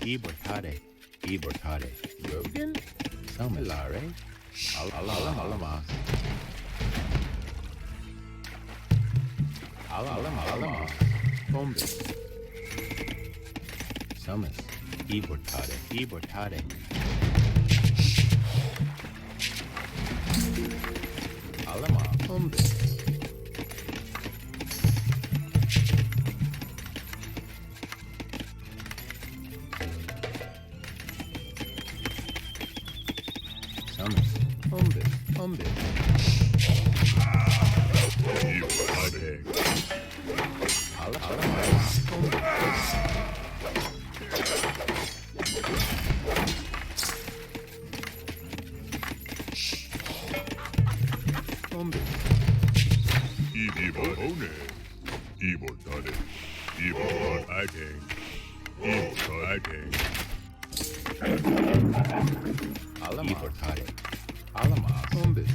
S2: Ibortade. Ibortade. Rogan. Somilare. Alamas. Alamas. Umbis. Somas. Ibortade. Alamas. Umbis. Umbis. Alamas.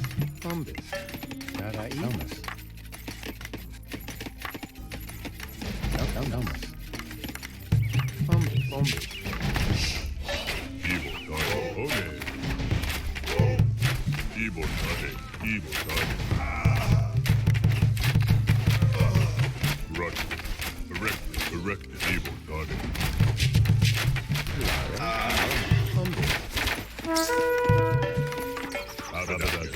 S2: Umbis. Tarai. Somas. Nomas. Umbis.
S1: Directed. Evil target. Abadabra.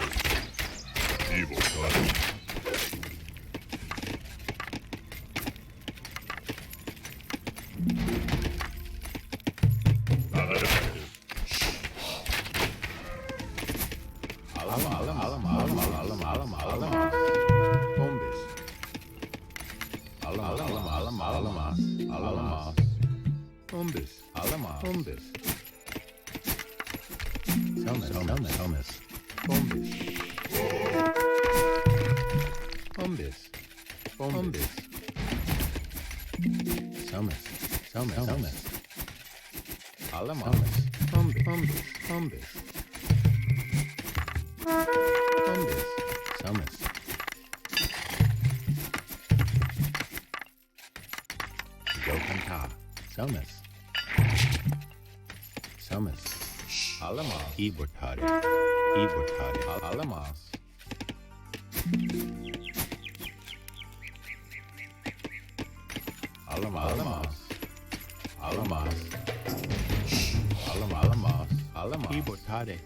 S1: Evil target.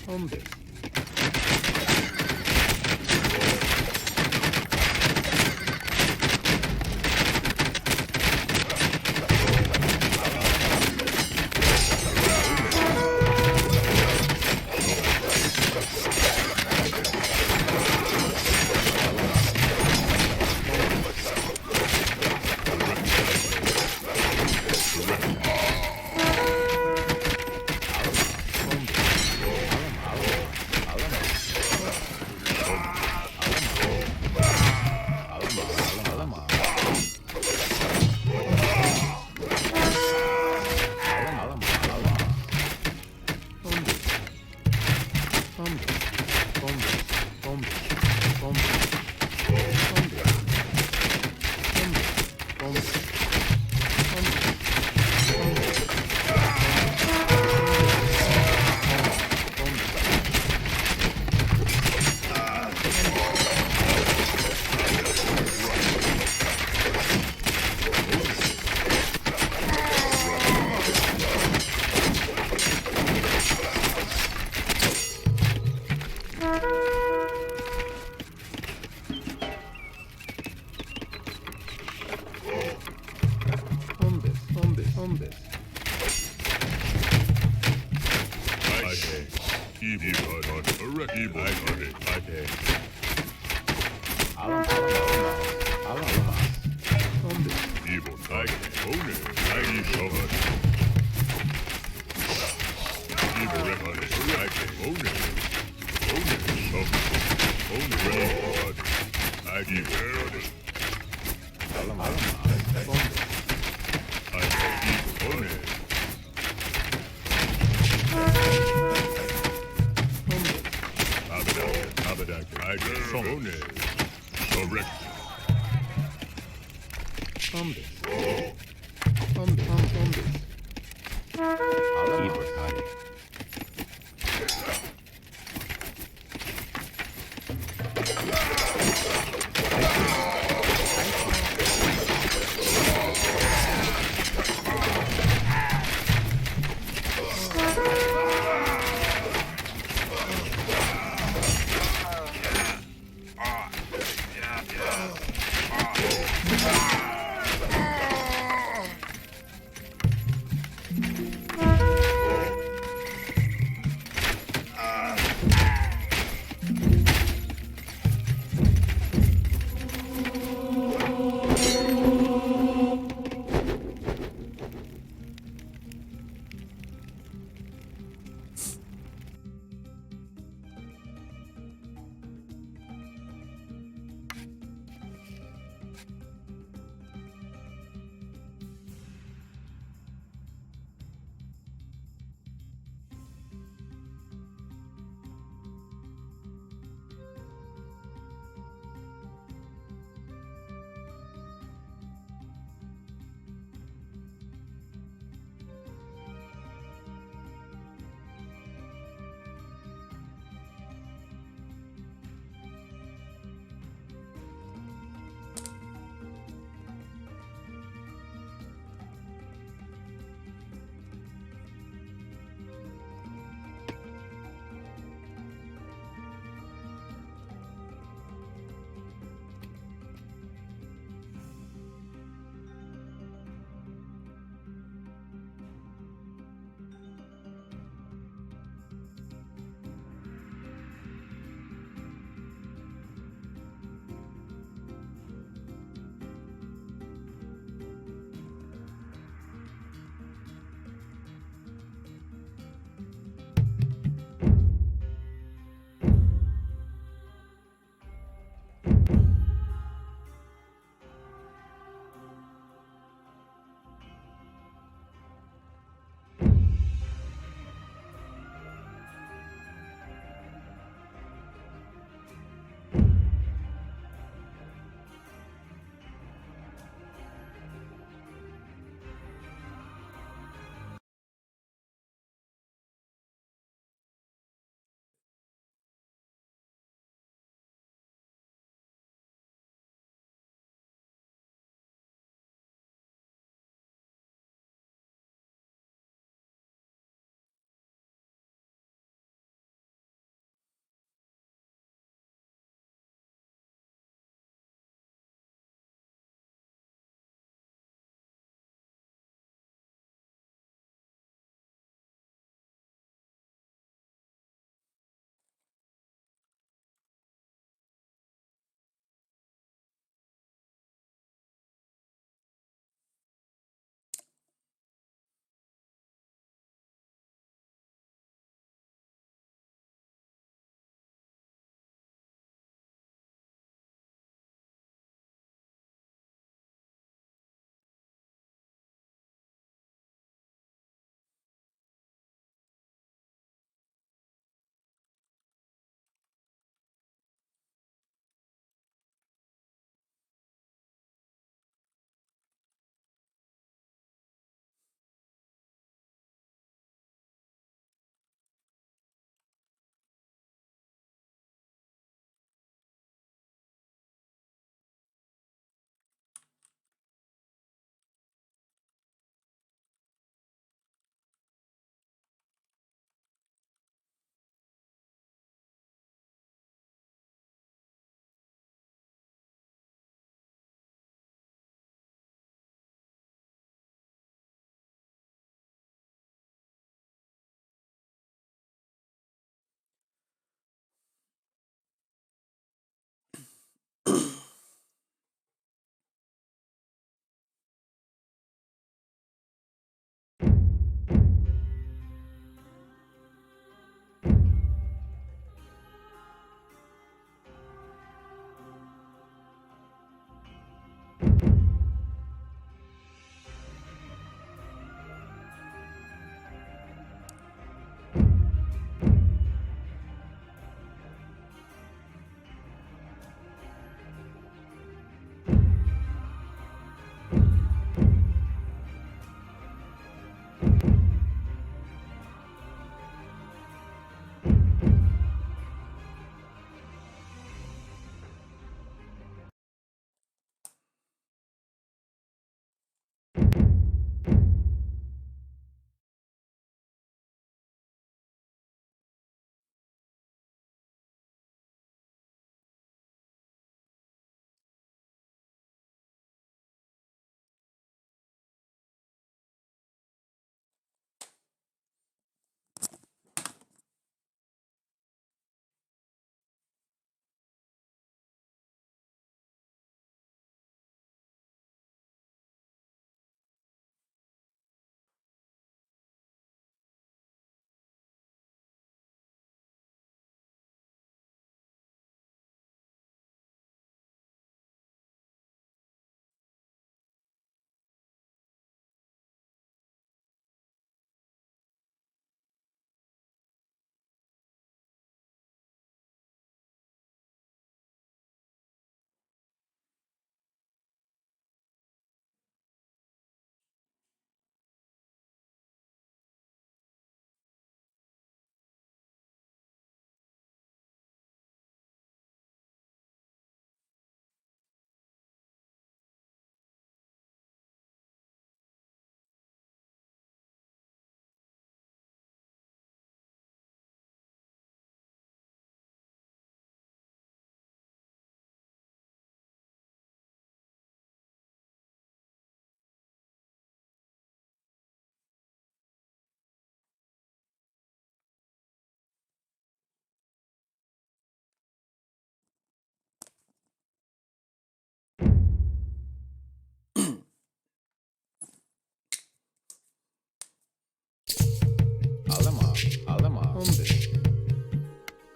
S2: Hombres. Hombres.
S1: I say. Evil God. Erect evil God. I say.
S2: Hombres.
S1: Evil God. Own it. I evil God. Evil God. I say. Own it. Own it. Own it. Evil God. I evil God. I say evil. Own it. Abadak. I say. Own it. Correct.
S2: Hombres. Hombres.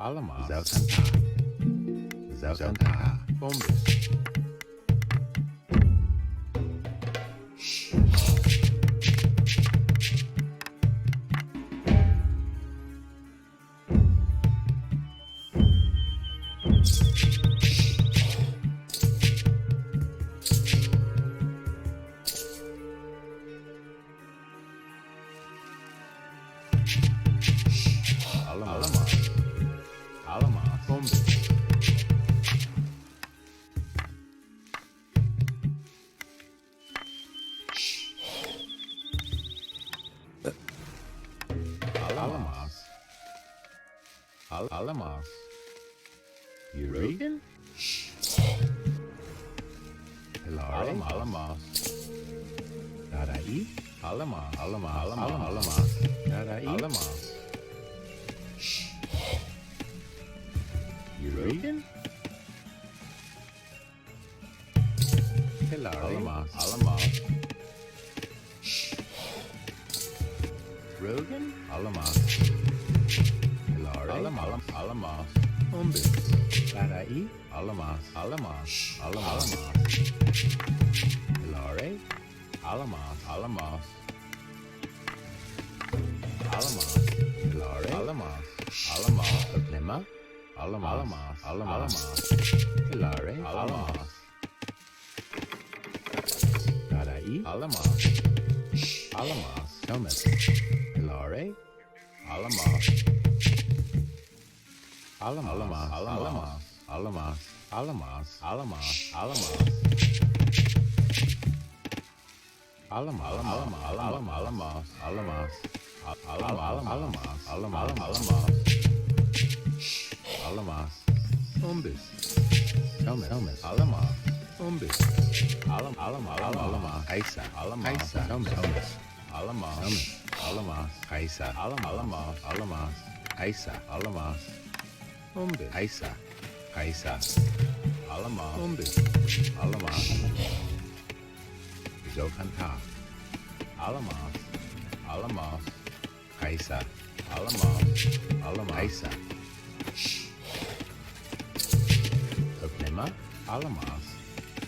S2: Alamaz. Zelkanta. Zelkanta. Bombus. Alamaz. Alamaz. Bombus. Alamaz. Alamaz. Eurasian? Hilary? Alamaz. Darai? Alamaz. Alamaz. Alamaz. Darai? Alamaz. Eurasian? Hilary? Alamaz. Alamaz. Rogan? Alamaz. Hilary? Alamaz. Alamaz. Umbus. Darai? Alamaz. Alamaz. Alamaz. Hilary? Alamaz. Alamaz. Alamaz. Hilary? Alamaz. Alamaz. Oklema? Alamaz. Alamaz. Hilary? Alamaz. Darai? Alamaz. Alamaz. Thomas. Hilary? Alamaz. Alamaz. Alamaz. Alamaz. Alamaz. Alamaz. Alamaz. Alamaz. Alamaz. Alamaz. Alamaz. Alamaz. Umbus. Thomas. Alamaz. Umbus. Alamaz. Kaisa. Alamaz. Thomas. Alamaz. Alamaz. Kaisa. Alamaz. Alamaz. Kaisa. Alamaz. Umbus. Kaisa. Kaisa. Alamaz. Umbus. Alamaz. Zokanta. Alamaz. Alamaz. Kaisa. Alamaz. Alamaz. Kaisa. Oklema. Alamaz.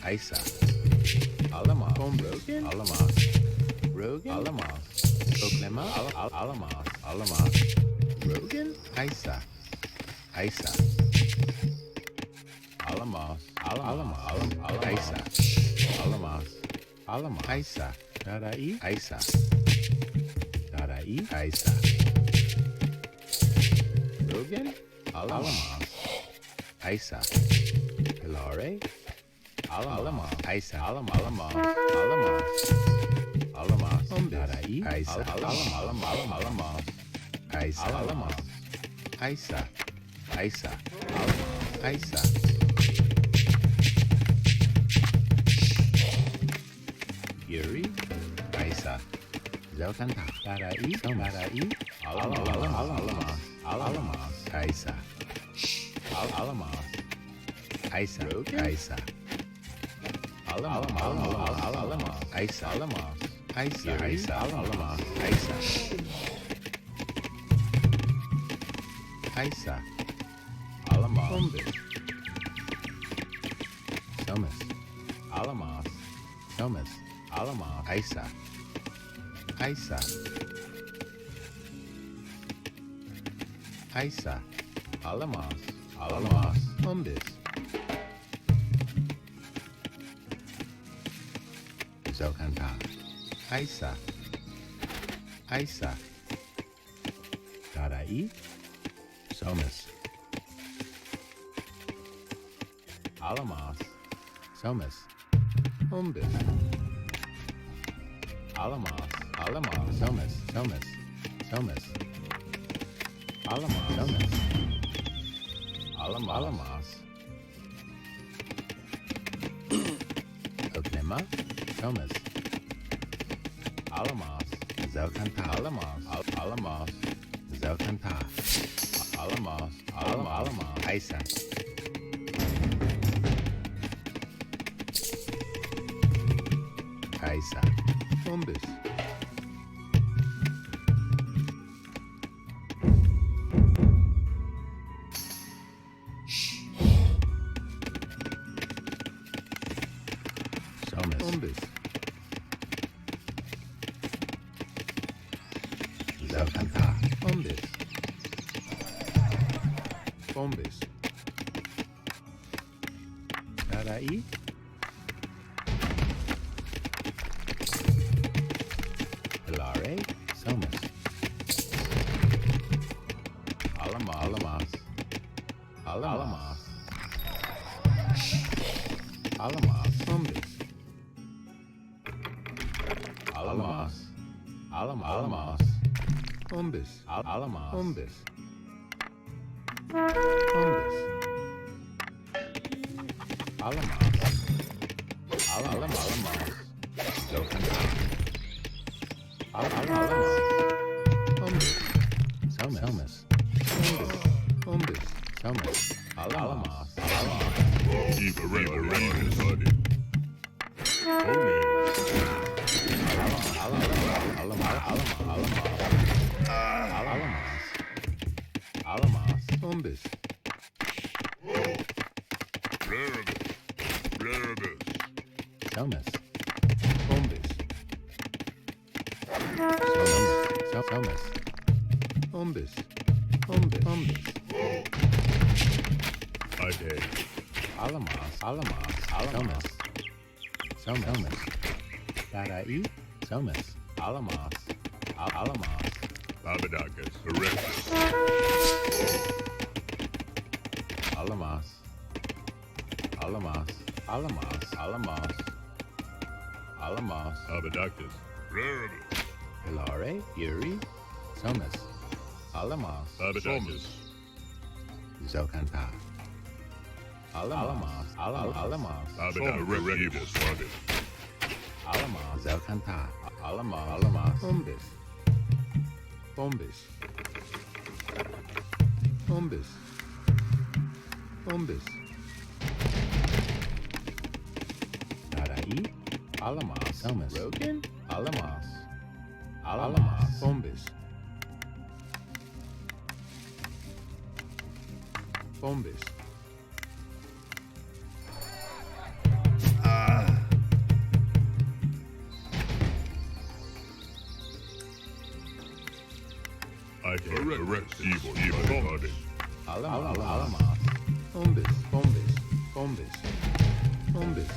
S2: Kaisa. Alamaz. Rogan. Alamaz. Rogan. Alamaz. Oklema. Alamaz. Alamaz. Rogan. Kaisa. Kaisa. Alamaz. Alamaz. Kaisa. Alamaz. Alamaz. Kaisa. Darai. Kaisa. Darai. Kaisa. Rogan. Alamaz. Kaisa. Hilary. Alamaz. Kaisa. Alamaz. Alamaz. Alamaz. Darai. Kaisa. Alamaz. Kaisa. Alamaz. Kaisa. Kaisa. Alamaz. Kaisa. Yuri. Kaisa. Zelkanta. Darai. Darai. Alamaz. Alamaz. Kaisa. Alamaz. Kaisa. Kaisa. Alamaz. Kaisa. Alamaz. Kaisa. Kaisa. Alamaz. Kaisa. Kaisa. Alamaz. Umbus. Thomas. Alamaz. Thomas. Alamaz. Kaisa. Kaisa. Kaisa. Alamaz. Alamaz. Umbus. Zokanta. Kaisa. Kaisa. Darai. Thomas. Alamaz. Thomas. Umbus. Alamaz. Alamaz. Thomas. Thomas. Thomas. Alamaz. Thomas. Alamaz. Oklema. Thomas. Alamaz. Zelkanta. Alamaz. Alamaz. Zelkanta. Alamaz. Alamaz. Kaisa. Kaisa. Umbus. Bombis. Darai. Hilare. Somas. Alamas. Alamas. Alamas. Bombis. Alamas. Alamas. Bombis. Alamas. Bombis. Bombis. Alamas. Alamas. Zokanta. Alamas. Bombis. Somas. Bombis. Somas. Alamas.
S1: Keep a regular study.
S2: Alamas. Bombis.
S1: Raribus.
S2: Somas. Bombis. Somas. Bombis. Bombis.
S1: I take.
S2: Alamas. Somas. Somas. Darai. Somas. Alamas.
S1: Babadakis. Erectus.
S2: Alamas.
S1: Babadakis. Raribus.
S2: Hilare. Yuri. Somas. Alamas.
S1: Babadakis.
S2: Zokanta. Alamas.
S1: Babadakis. Study.
S2: Alamas. Zokanta. Alamas. Bombis. Bombis. Bombis. Bombis. Darai. Alamas. Somas. Rogan. Alamas. Bombis. Bombis.
S1: I take. Erect. Evil. Study.
S2: Alamas. Bombis.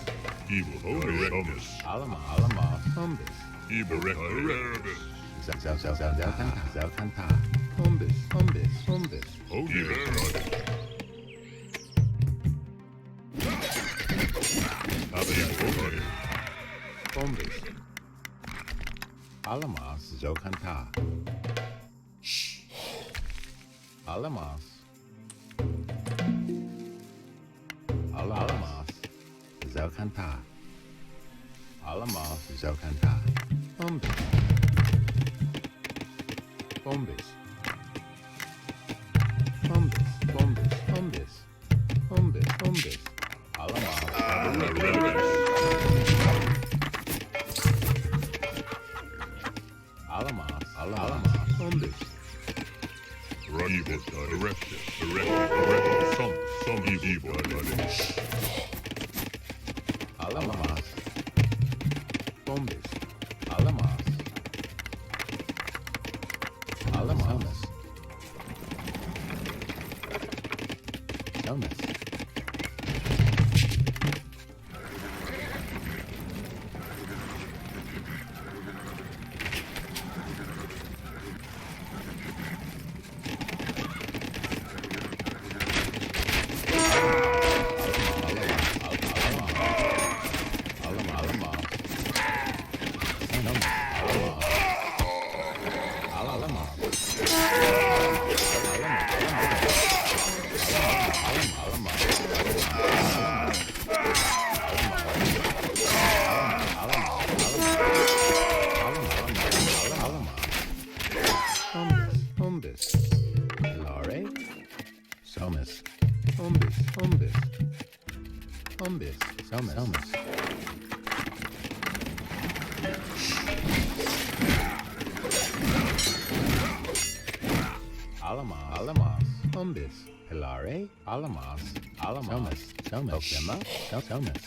S1: Evil. Erectus.
S2: Alamas. Bombis.
S1: Evil. Raribus.
S2: Zokanta. Bombis.
S1: Evil. Study. Babadakis.
S2: Bombis. Alamas. Zokanta. Alamas. Zokanta. Alamas. Zokanta. Bombis. Alamas. Alamas. Bombis.
S1: Evil. Erectus. Some evil.
S2: Alamas. Bombis. Alamas. Somas. Somas. Alamas. Bombis. Hilare. Alamas. Somas. Okema. Somas.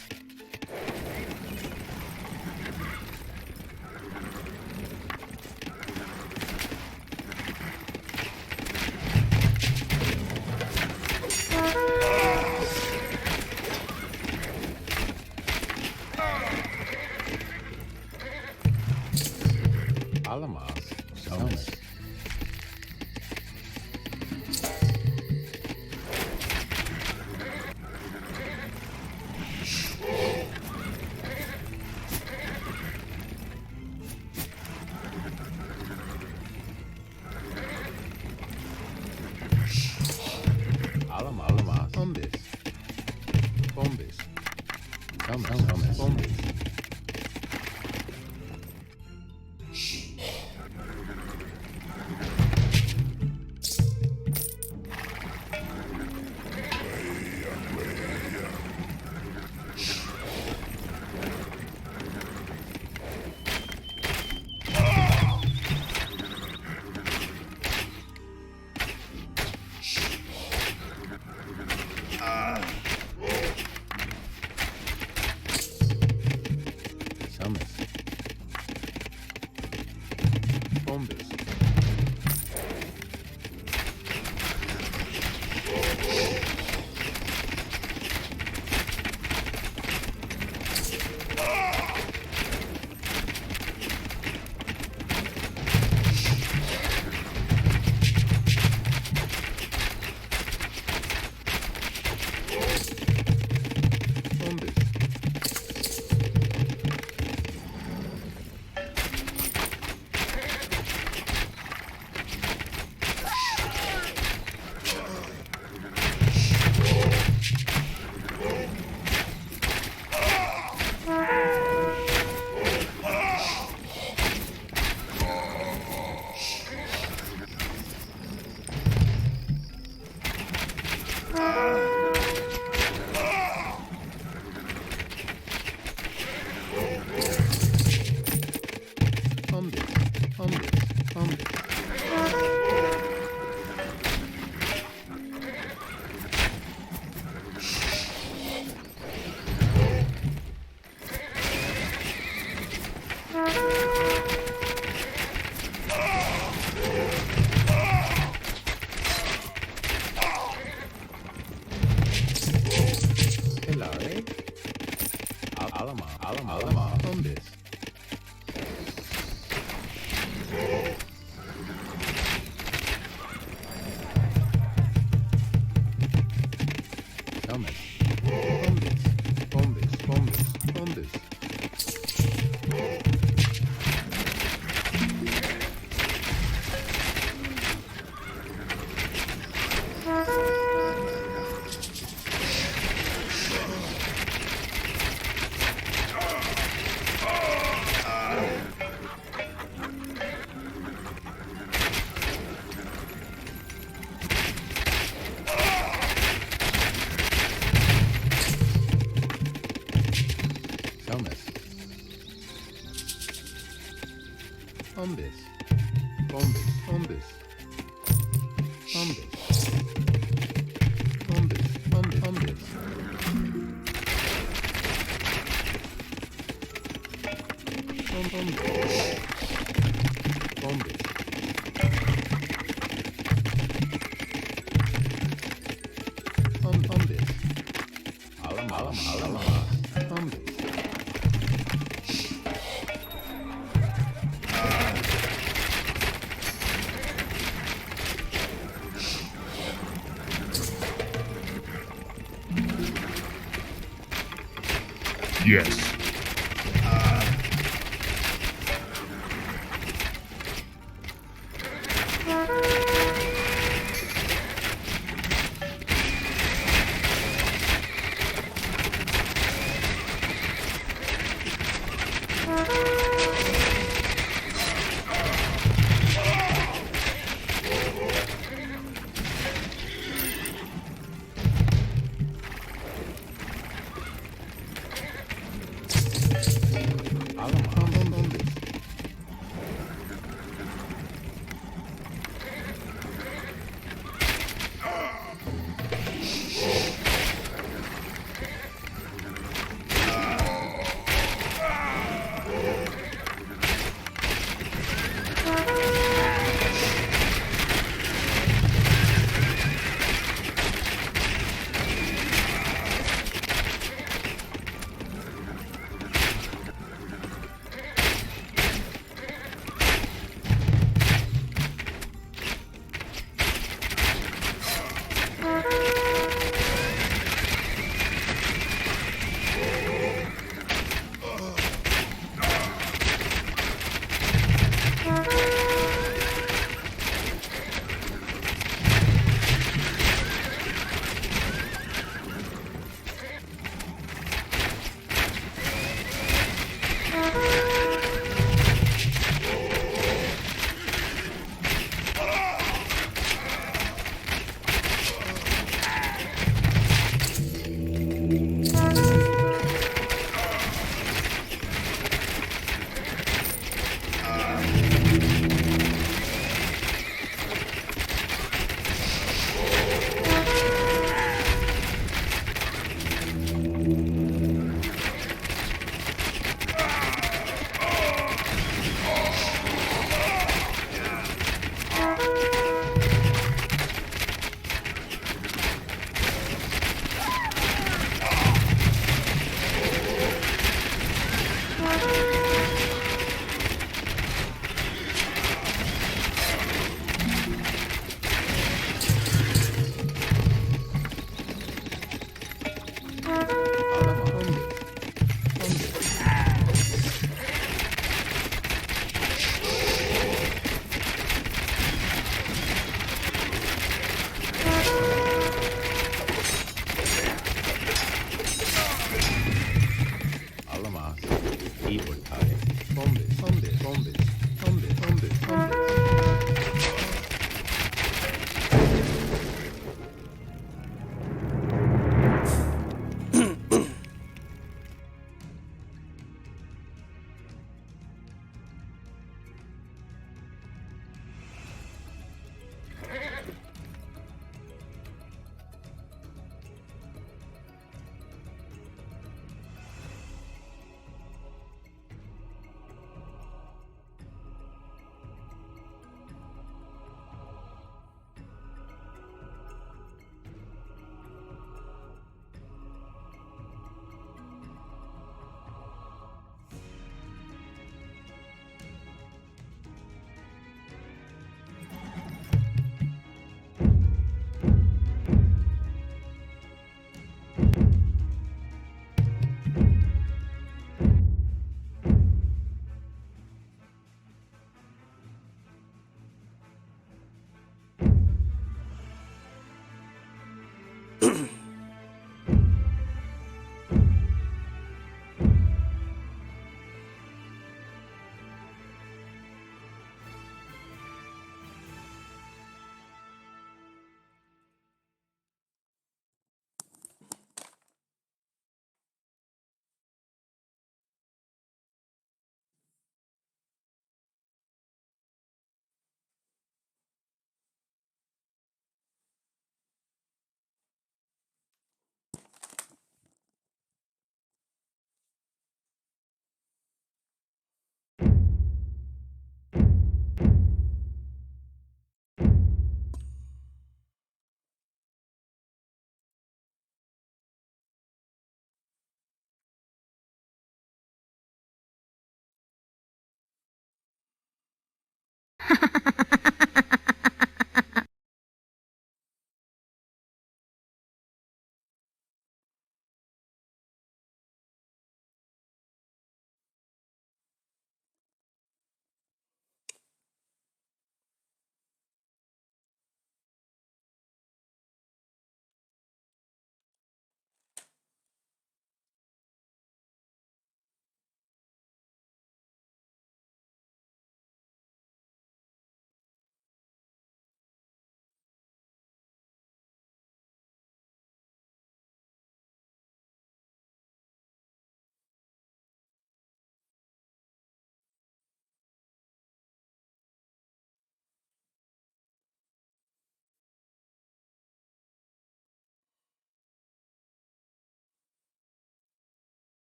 S1: Yes.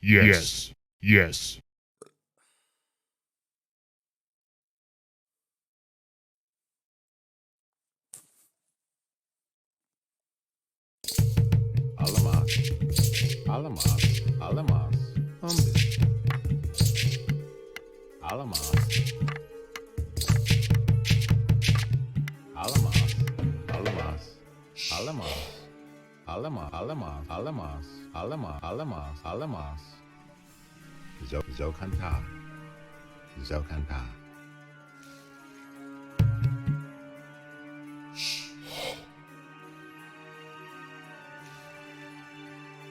S1: Yes. Yes.
S2: Alamas. Alamas. Alamas. Alamas. Alamas. Alamas. Alamas. Alamas. Alamas. Alamas. Alamas. Alamas. Alamas. Zokanta. Zokanta.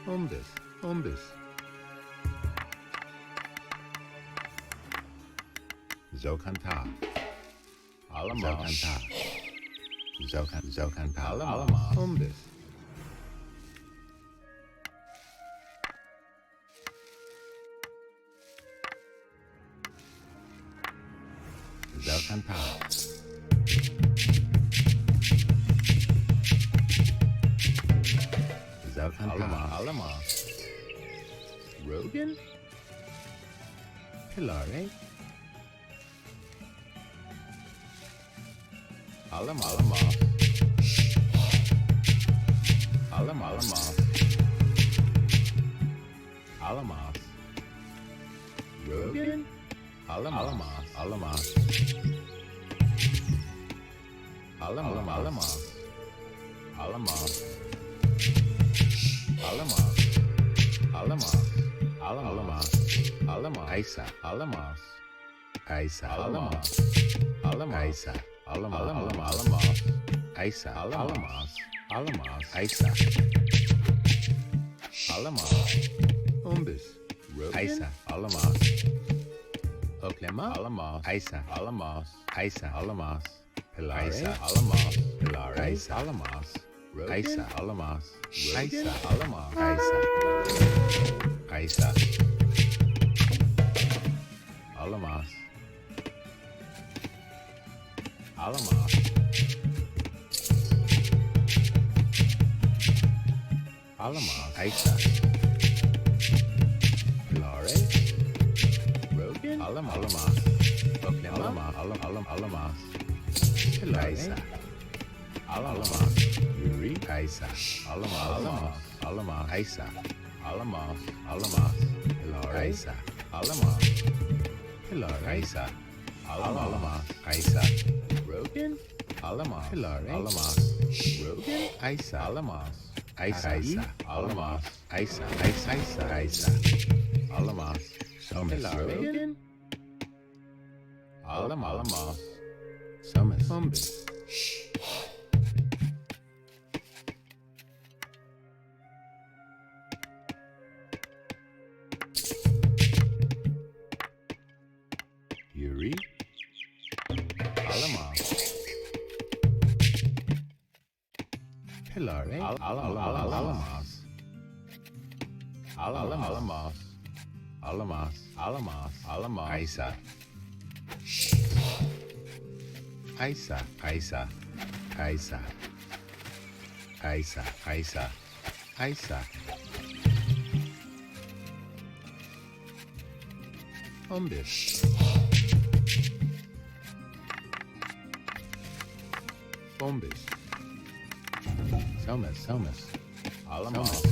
S2: Umbis. Umbis. Zokanta. Alamas. Zokanta. Zokanta. Alamas. Umbis. Zokanta. Zokanta. Alamas. Rogan? Pilare? Alamos. Rogan? Alamos. Isa. Umbus. Rogan? Oklema? Isa. Pilare? Pilare? Isa. Alamos. Isa. Pilare? Rogan? Alamos. Oklema? Alamos. Pilare? Alamos. Yuri? Isa. Alamos. Isa. Alamos. Pilare? Isa. Alamos. Pilare? Isa. Alamos. Isa. Rogan? Alamos. Pilare? Alamos. Rogan? Isa. Alamos. Isa. Alamos. Isa. Alamos. Somas. Rogan? Alamos. Somas. Umbus. Yuri? Alamos. Pilare? Alamos. Isa. Umbus. Somas. Alamos.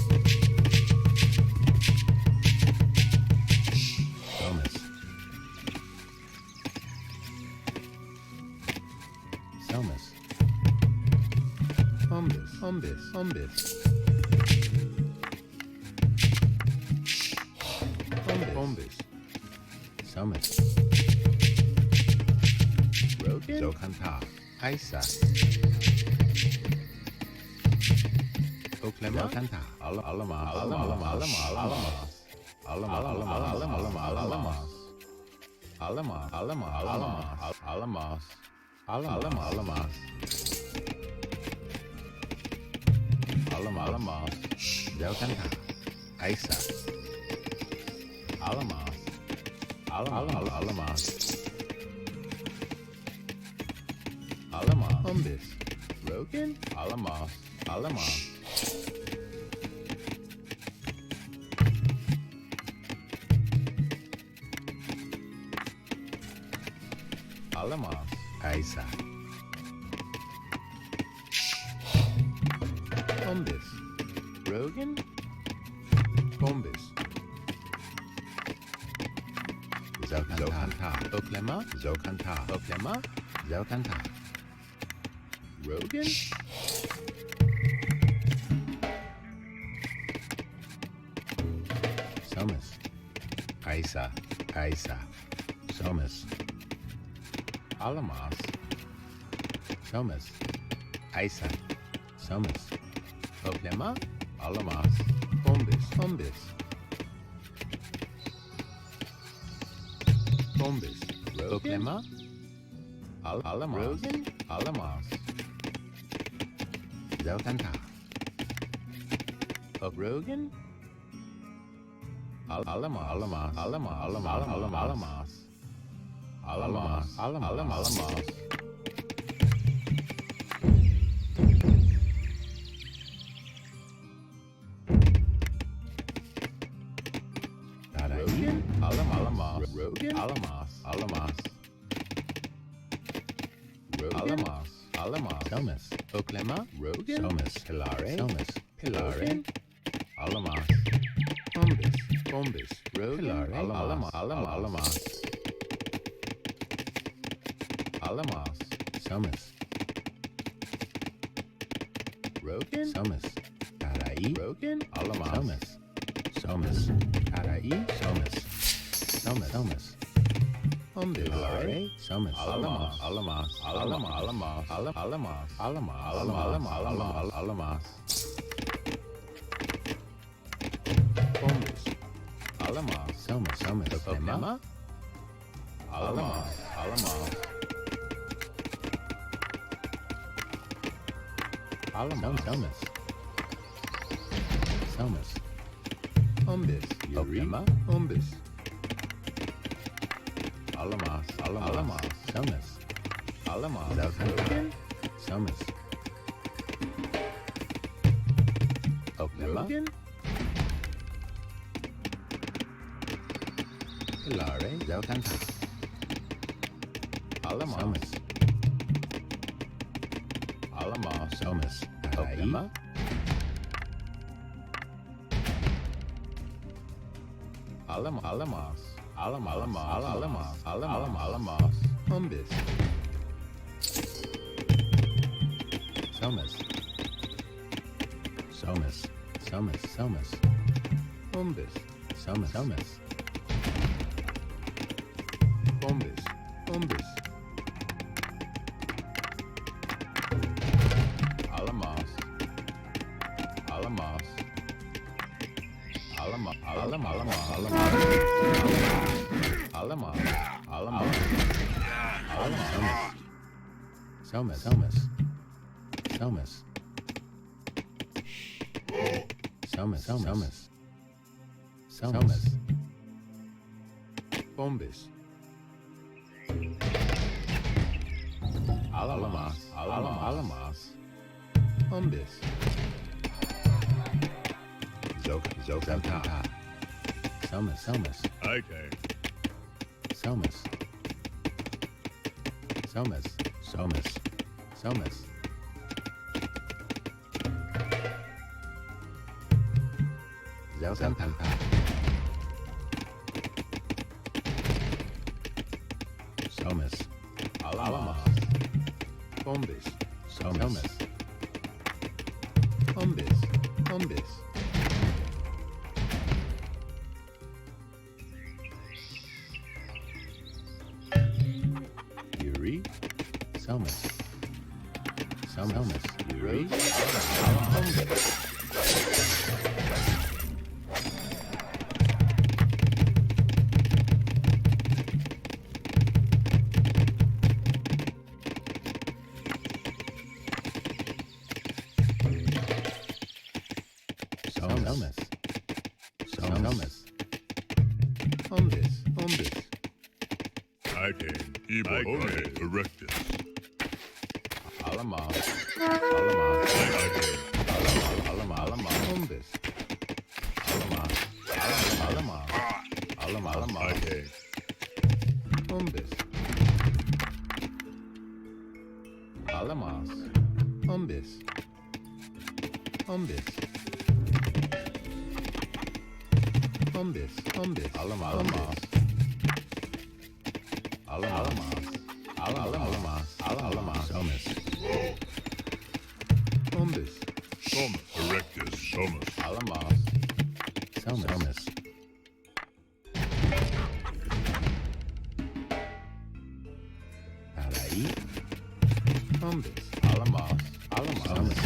S2: Umbus. Somas. Rogan? Zokanta. Isa. Oklema? Zokanta. Alamos. Zokanta. Isa. Alamos. Umbus. Rogan? Alamos. Isa. Umbus. Rogan? Umbus. Zokanta. Oklema? Zokanta. Rogan? Somas. Isa. Somas. Alamos. Somas. Isa. Somas. Oklema? Alamos. Umbus. Oklema? Alamos. Rogan? Alamos. Zokanta. Rogan? Alamos. Alamos, Alamos, Selmas, Oklema, Rogan, Selmas, Hilare, Selmas, Hilare, Alamos, Bombis, Bombis, Rogan, Hilare, Alamos, Alamos, Alamos, Selmas, Rogan, Selmas, Karai, Rogan, Alamos, Selmas, Selmas, Karai, Selmas, Selmas, Selmas. Hilare, Selmas, Alamos, Alamos, Alamos, Alamos, Alamos, Alamos, Alamos, Alamos, Alamos. Bombis, Alamos, Selmas, Selmas, Oklema, Alamos, Alamos, Alamos, Selmas, Selmas, Bombis, Oklema, Bombis. Alamos, Alamos, Selmas, Alamos, Rogan, Selmas, Oklema, Hilare, Zelkanta, Alamos, Alamos, Selmas, Oklema, Alamos, Alamos. Alamos, Alamos, Alamos, Alamos, Bombis, Selmas, Selmas, Selmas, Selmas, Bombis, Selmas, Selmas, Bombis, Bombis, Alamos, Alamos, Alamos, Alamos, Alamos. Alamos, Alamos, Alamos, Selmas, Selmas, Selmas, Selmas, Selmas, Selmas, Bombis, Alamos, Alamos, Alamos, Bombis, Zokanta, Selmas, Selmas,
S1: Okay.
S2: Selmas, Selmas, Selmas, Selmas. Zelkanta. Selmas, Alamos, Bombis, Selmas, Bombis, Bombis. Yuri, Selmas, Selmas, Yuri, Bombis. Selmas, Selmas, Bombis, Bombis.
S1: Icane, Ebone, Erectus.
S2: Alamos, Alamos,
S1: Icane,
S2: Alamos, Bombis. Alamos, Alamos, Alamos,
S1: Icane,
S2: Bombis. Alamos, Bombis. Bombis. Bombis, Bombis. Alamos. Alamos, Alamos, Selmas, Bombis,
S1: Somus, Erectus, Somus.
S2: Alamos, Selmas, Karai, Bombis, Alamos, Selmas.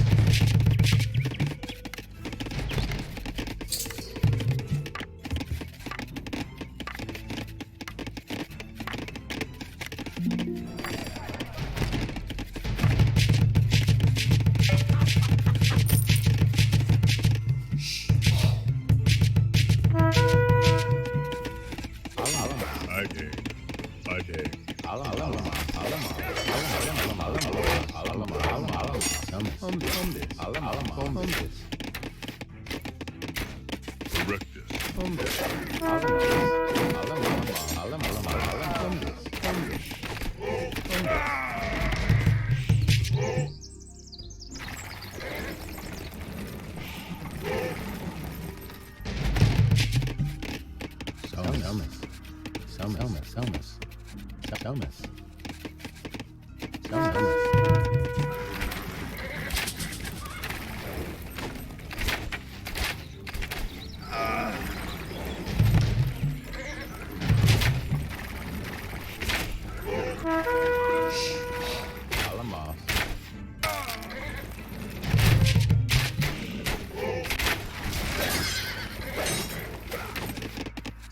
S2: Alamos.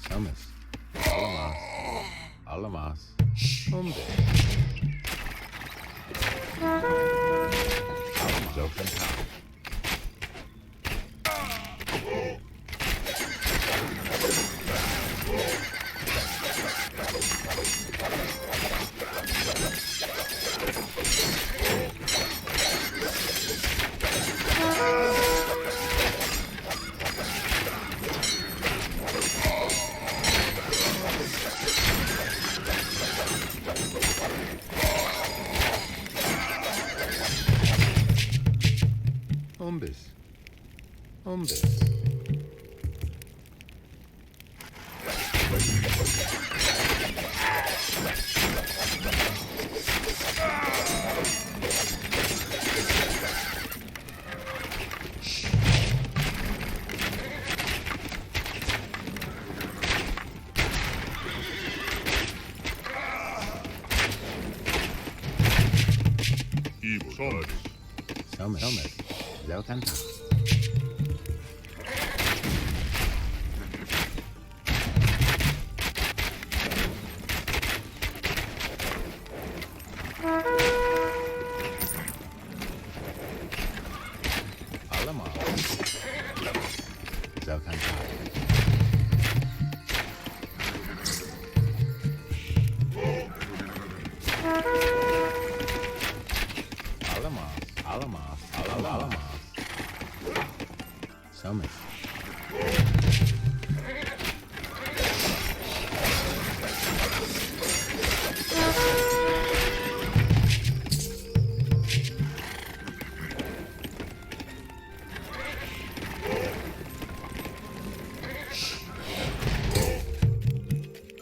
S2: Summers. Alamos. Alamos. Hombre. Alamos. Open top. Hombres. Hombres.
S1: Evil touch.
S2: Summers. Summers. Giao Thanh Thảo. Alamos. Giao Thanh Thảo. Alamos. Alamos. Alamos. Summers.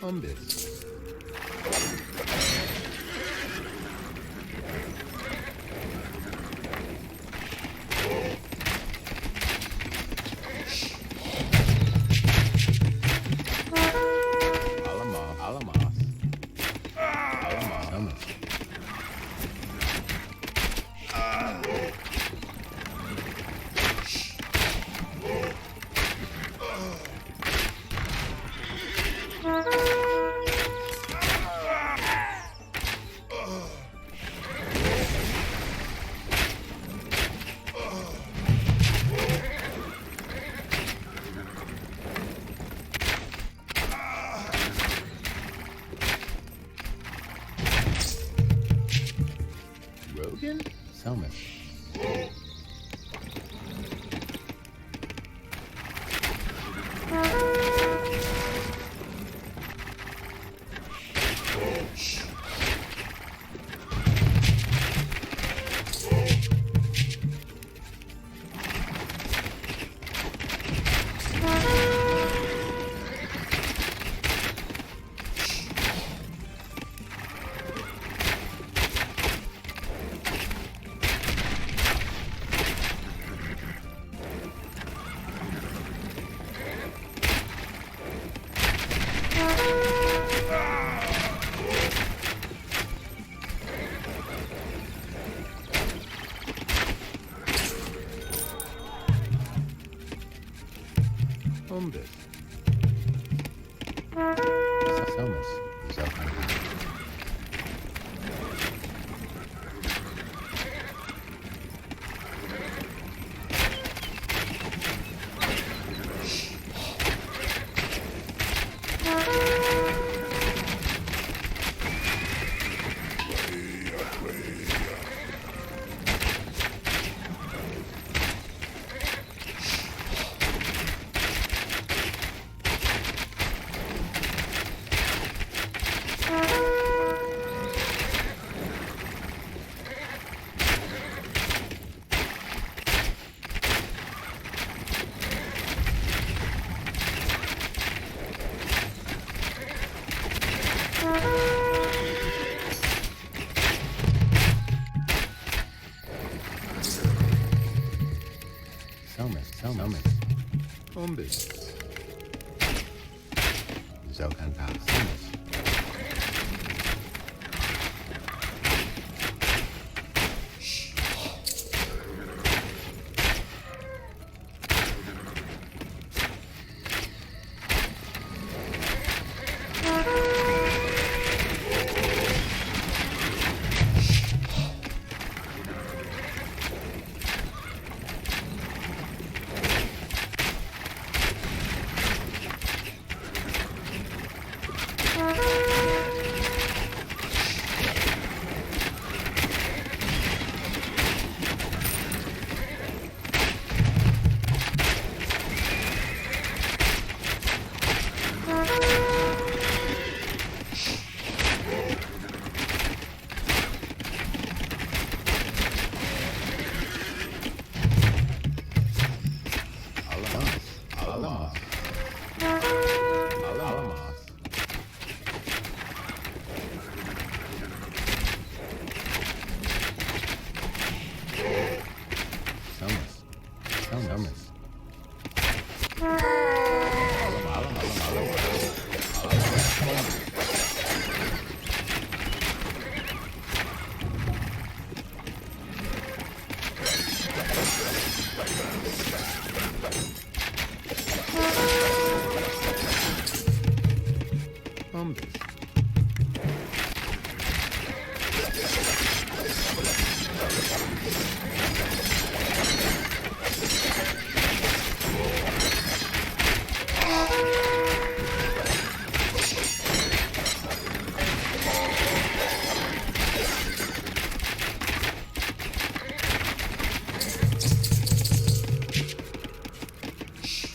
S2: Hombres. Alamos. Alamos. Alamos. Summers. Rogan? Summers. Hombres. Summers. Giao Thanh Thảo. Selmas. Bombis. Zelkanta. Selmas. Alamas. Alamas. Selmas. Selmas. Bombis.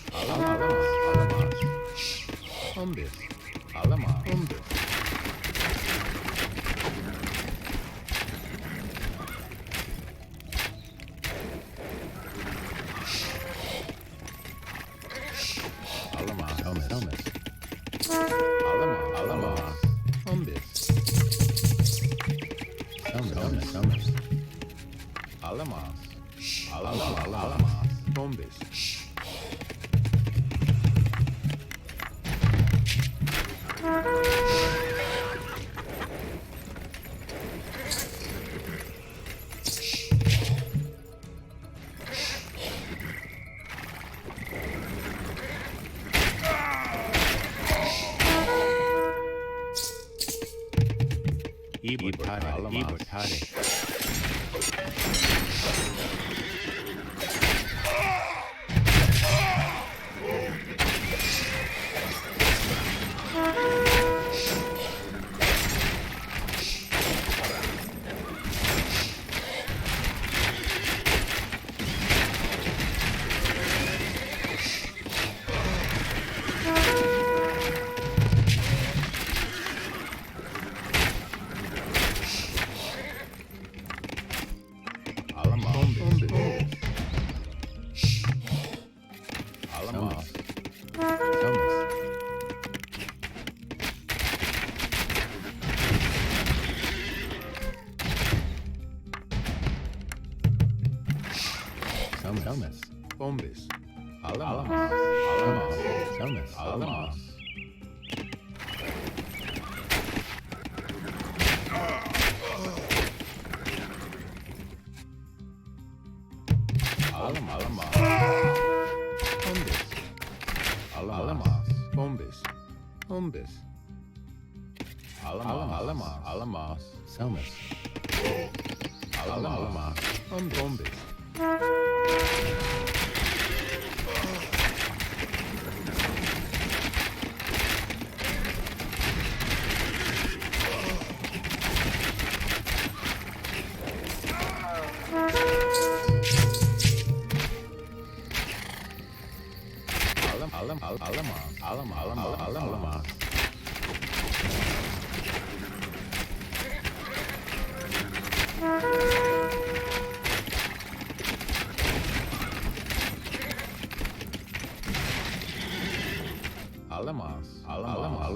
S2: Alamas. Bombis. Alamas. Bombis. Alamas. Selmas. Alamas. Bombis. Selmas. Alamas. Alamas. Bombis. Ibutare. Alamas. Selmas. Selmas. Bombis. Alamas. Selmas. Alamas. Alamas. Bombis. Alamas. Bombis. Bombis. Alamas. Selmas. Alamas. Bombis.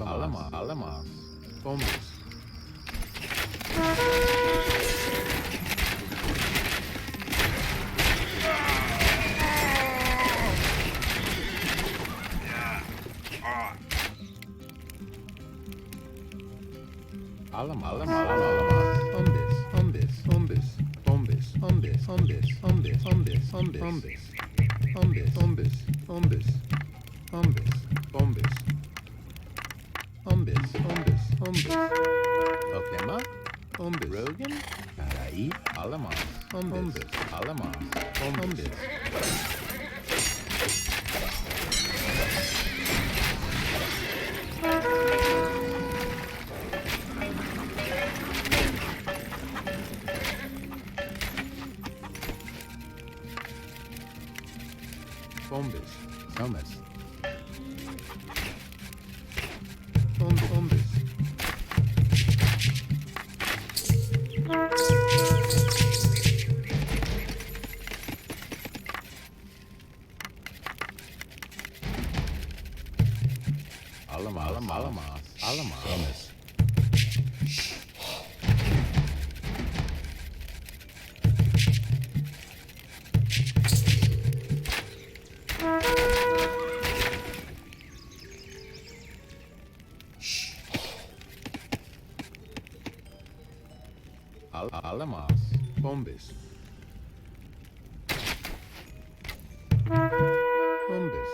S2: Alamas. Alamas. Bombis. Bombis. Bombis. Bombis. Bombis. Bombis. Bombis. Bombis. Bombis. Bombis. Bombis. Bombis. Okema. Bombis. Rogan. Karai. Alamas. Bombis. Alamas. Bombis. Bombis. Thomas. Bombis. Alamas. Alamas. Alamas. Thomas. Alamas. Bombis. Bombis.